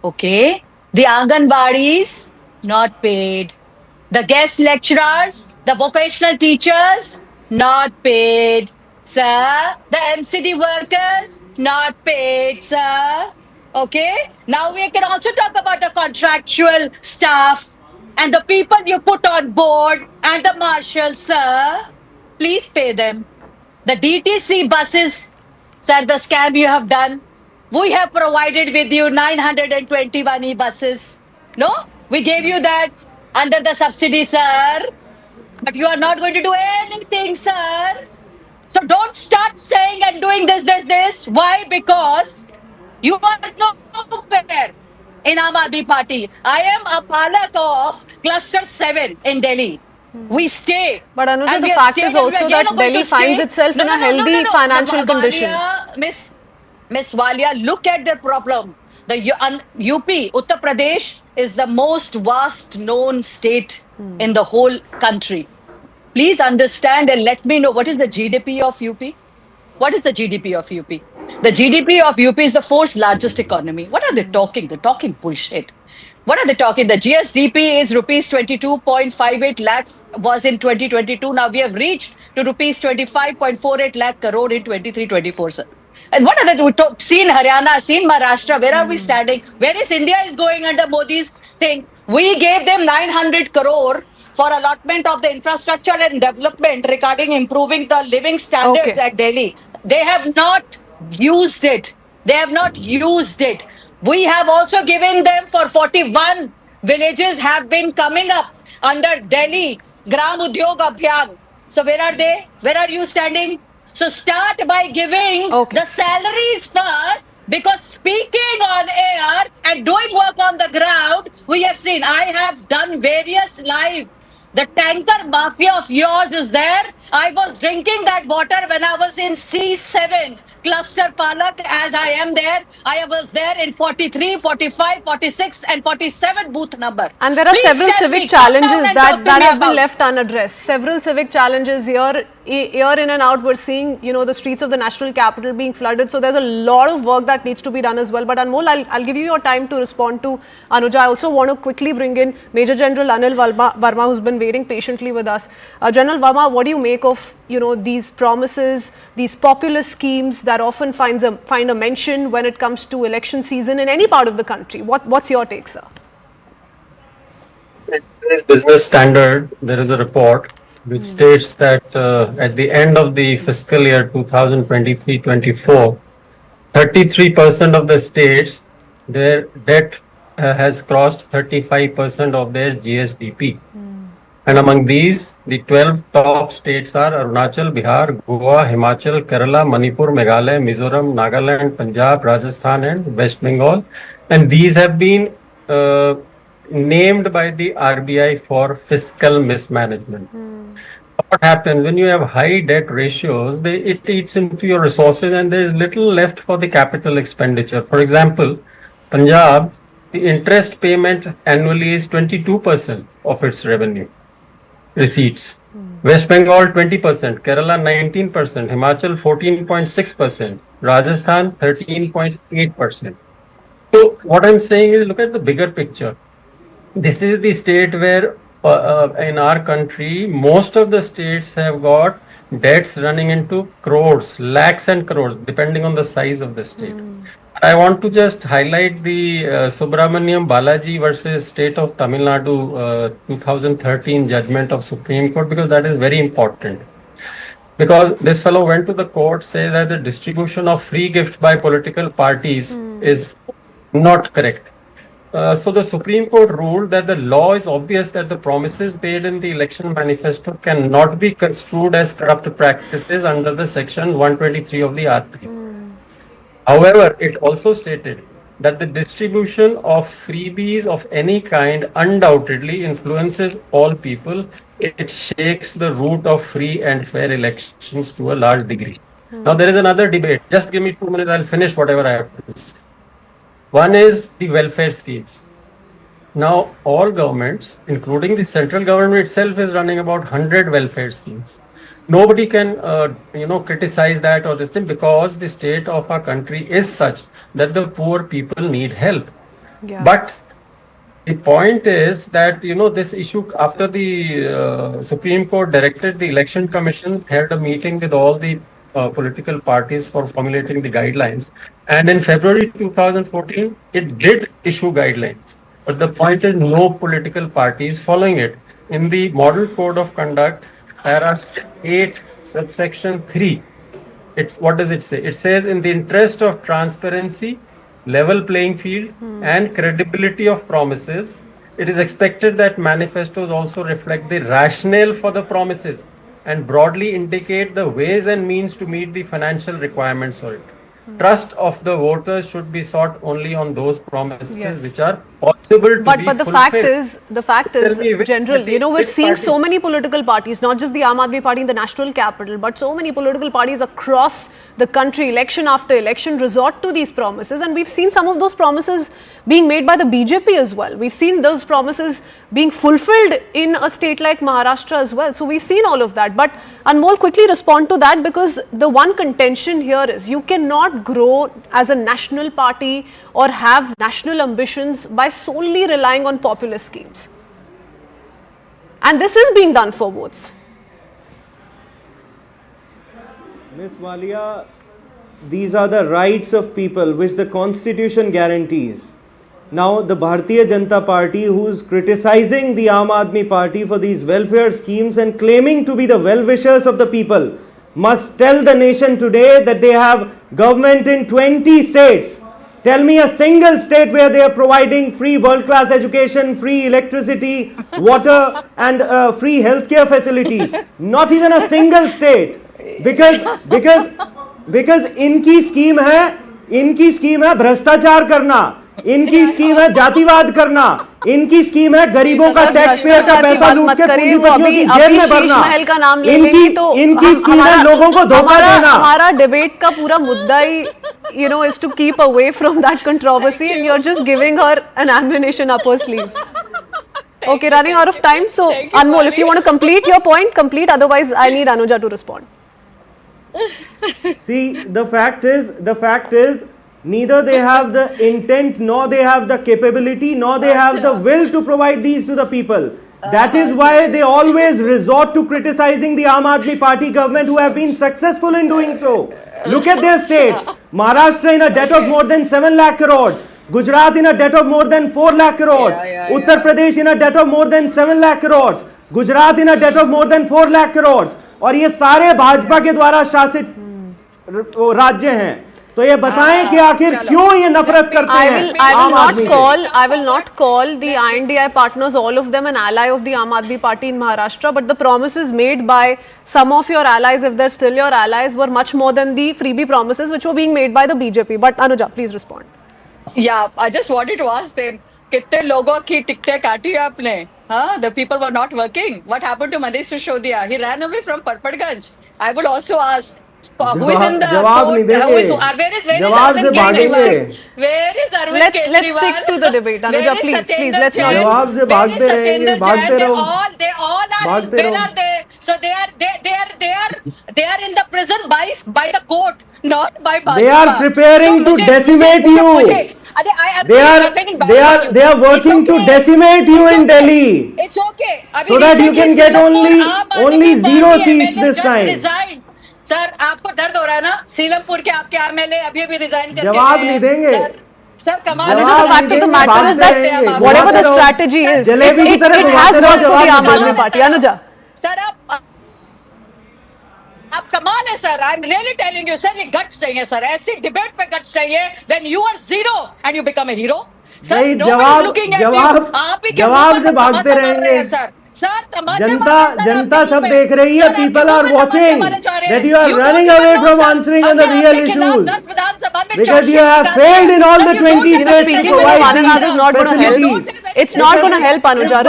Okay? The Anganwadis, not paid. The guest lecturers, the vocational teachers, not paid. Sir, the MCD workers, not paid, sir. Okay? Now we can also talk about the contractual staff and the people you put on board and the marshals, sir. Please pay them. The DTC buses, sir, the scam you have done. We have provided with you 921 e-buses. No? We gave you that under the subsidy, sir. But you are not going to do anything, sir. So don't start saying and doing this. Why? Because you are nowhere in Aam Aadmi Party. I am a palak of Cluster 7 in Delhi. We stay. But Anuja, And the we have fact stayed is and we are also again that going Delhi to finds stay. itself in a healthy financial condition. Walia, Miss Walia, look at their problem. The UP, Uttar Pradesh, is the most vast known state in the whole country. Please understand and let me know what is the GDP of UP? What is the GDP of UP? The GDP of UP is the fourth largest economy. What are they talking? They're talking bullshit. What are they talking? The GSDP is rupees 22.58 lakhs was in 2022. Now we have reached to rupees 25.48 lakh crore in 23-24, sir. And what are they seen Haryana, seen Maharashtra? Where are we standing? Where is India is going under Modi's thing? We gave them 900 crore for allotment of the infrastructure and development regarding improving the living standards at Delhi. They have not used it. They have not used it. We have also given them for 41 villages have been coming up under Delhi Gram Udyog Abhiyan. So where are they? Where are you standing? So start by giving the salaries first, because speaking on air and doing work on the ground, we have seen. I have done various live. The tanker mafia of yours is there. I was drinking that water when I was in C7 cluster Palak, as I am there. I was there in 43, 45, 46 and 47 booth number. And there are several civic challenges that have been left unaddressed. Several civic challenges here in and out. We're seeing, the streets of the national capital being flooded. So there's a lot of work that needs to be done as well. But Anmol, I'll give you your time to respond to Anuja. I also want to quickly bring in Major General Anil Verma, who's been waiting patiently with us. General Verma, what do you make of, these promises, these populist schemes that often find a mention when it comes to election season in any part of the country? What's your take, sir? In today's Business Standard, there is a report which states that at the end of the fiscal year 2023-24, 33% of the states, their debt has crossed 35% of their GSDP. And among these, the 12 top states are Arunachal, Bihar, Goa, Himachal, Kerala, Manipur, Meghalaya, Mizoram, Nagaland, Punjab, Rajasthan and West Bengal. And these have been named by the RBI for fiscal mismanagement. What happens when you have high debt ratios, it eats into your resources and there is little left for the capital expenditure. For example, Punjab, the interest payment annually is 22% of its revenue receipts. West Bengal 20%, Kerala 19%, Himachal 14.6%, Rajasthan 13.8%. So what I'm saying is, look at the bigger picture. This is the state where in our country, most of the states have got debts running into crores, lakhs and crores, depending on the size of the state. I want to just highlight the Subramaniam Balaji versus State of Tamil Nadu 2013 judgment of Supreme Court, because that is very important. Because this fellow went to the court, say that the distribution of free gift by political parties is not correct. So the Supreme Court ruled that the law is obvious that the promises made in the election manifesto cannot be construed as corrupt practices under the section 123 of the RP. However, it also stated that the distribution of freebies of any kind undoubtedly influences all people. It shakes the root of free and fair elections to a large degree. Now, there is another debate. Just give me 2 minutes, I'll finish whatever I have to say. One is the welfare schemes. Now, all governments, including the central government itself, is running about 100 welfare schemes. Nobody can, criticize that or this thing, because the state of our country is such that the poor people need help. Yeah. But the point is that, this issue, after the Supreme Court directed, the Election Commission held a meeting with all the political parties for formulating the guidelines. And in February 2014, it did issue guidelines. But the point is, no political party is following it. In the Model Code of Conduct, para 8, subsection 3, what does it say? It says, in the interest of transparency, level playing field, and credibility of promises, it is expected that manifestos also reflect the rationale for the promises and broadly indicate the ways and means to meet the financial requirements for it. Trust of the voters should be sought only on those promises which are possible to be fulfilled. But the fact is, General, we're seeing so many political parties, not just the Aam Aadmi Party in the national capital, but so many political parties across the country, election after election, resort to these promises. And we've seen some of those promises being made by the BJP as well. We've seen those promises being fulfilled in a state like Maharashtra as well. So we've seen all of that. But Anmol, quickly respond to that, because the one contention here is you cannot grow as a national party or have national ambitions by solely relying on populist schemes. And this is being done for votes. Ms. Walia, these are the rights of people which the Constitution guarantees. Now, the Bharatiya Janata Party, who's criticizing the Aam Aadmi Party for these welfare schemes and claiming to be the well-wishers of the people, must tell the nation today that they have government in 20 states. Tell me a single state where they are providing free world-class education, free electricity, water, and free healthcare facilities. Not even a single state. Because इनकी scheme है भ्रष्टाचार करना, इनकी scheme है जातिवाद करना, इनकी scheme है गरीबों का टैक्स पेयर का पैसा लूट के पूंजीपतियों की जेब में भरना, इनकी स्कीम है लोगों को धोखा देना. हमारा डिबेट का पूरा मुद्दा ही is to keep away from that controversy, and you're just giving her an ammunition up her sleeve. Okay, running out of time. So Anmol, if you want to complete your point, complete. Otherwise, I need Anuja to respond. See, the fact is, neither they have the intent, nor they have the capability, nor they have the will to provide these to the people. That is why they always resort to criticizing the Aam Aadmi Party government, who have been successful in doing so. Look at their states. Maharashtra in a debt of more than 7 lakh crores. Gujarat in a debt of more than 4 lakh crores. Uttar Pradesh in a debt of more than 7 lakh crores. Gujarat in a debt of more than 4 lakh crores. और ये सारे भाजपा के द्वारा शासित राज्य हैं. तो ये बताएं कि आखिर क्यों ये नफरत करते हैं. I will not call the INDI partners, all of them, an ally of the Aam Aadmi Party in Maharashtra, but the promises made by some of your allies, if they're still your allies, were much more than the freebie promises which were being made by the BJP. But Anuja, please respond. Yeah, I just wanted to ask them, कितने लोगों की टिकटें काटी आपने? The people were not working. What happened to Manish Sisodiya? He ran away from Parpadganj. I would also ask, who is in the court? Where is Arvind Kejriwal? Where is Arvind Kejriwal? Let's stick to the debate. Anuja, please, let's not. जवाब से भागते रहेंगे, भागते रहो. They all are. Where are they? So they are in the prison by the court, not by Bajpa. They are preparing to decimate you. They are working to decimate you in Delhi. It's okay. So that you can get only 0 seats this time. Sir, आपको दर्द हो रहा है ना? सीलमपुर के आपके MLA अभी resign करके जवाब नहीं देंगे. सर कमाल है. The fact of the matter is that whatever the strategy is, it has worked for the Aam Aadmi Party. Anuja. Sir आप कमाल है sir. I'm really telling you, sir, ये गट्स चाहिए सर. ऐसी डिबेट पे guts चाहिए. Then you are zero and you become a hero. Sir, जवाब से भागते रहेंगे. जनता सब देख रही है. People are watching that you are running away from answering on the real issues because you have failed in all the 20 states to provide these facilities. It's not going to help, Anuja.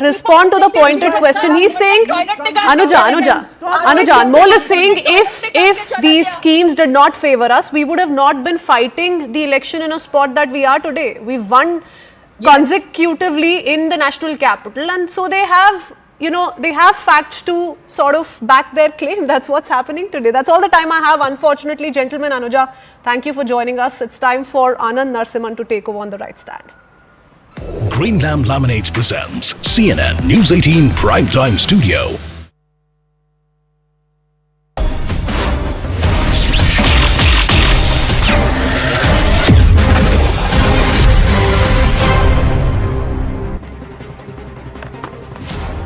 Respond to the pointed question. He's saying, Anuja, Anmol is saying if these schemes did not favor us, we would have not been fighting the election in a spot that we are today. We've won consecutively in the national capital, and so they have, they have facts to sort of back their claim. That's what's happening today. That's all the time I have, unfortunately. Gentlemen, Anuja, thank you for joining us. It's time for Anand Narsimhan to take over on the right stand. Green Lamb Laminates presents CNN News 18 Primetime Studio.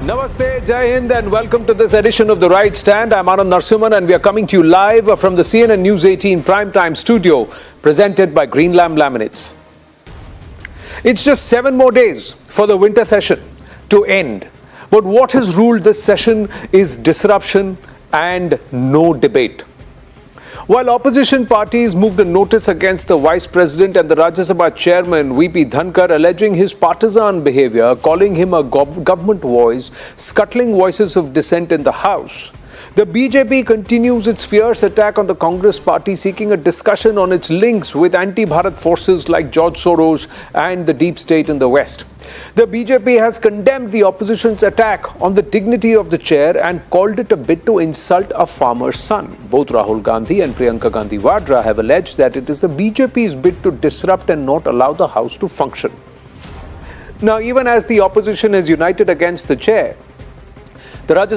Namaste, Jai Hind, and welcome to this edition of The Right Stand. I'm Anand Narsimhan, and we are coming to you live from the CNN News 18 Primetime Studio, presented by Green Lamb Laminates. It's just 7 more days for the winter session to end. But what has ruled this session is disruption and no debate. While opposition parties moved a notice against the Vice President and the Rajya Sabha Chairman VP Dhankar, alleging his partisan behavior, calling him a government voice, scuttling voices of dissent in the House, the BJP continues its fierce attack on the Congress party, seeking a discussion on its links with anti-Bharat forces like George Soros and the deep state in the West. The BJP has condemned the opposition's attack on the dignity of the chair and called it a bid to insult a farmer's son. Both Rahul Gandhi and Priyanka Gandhi Vadra have alleged that it is the BJP's bid to disrupt and not allow the House to function. Now, even as the opposition is united against the chair, the Rajya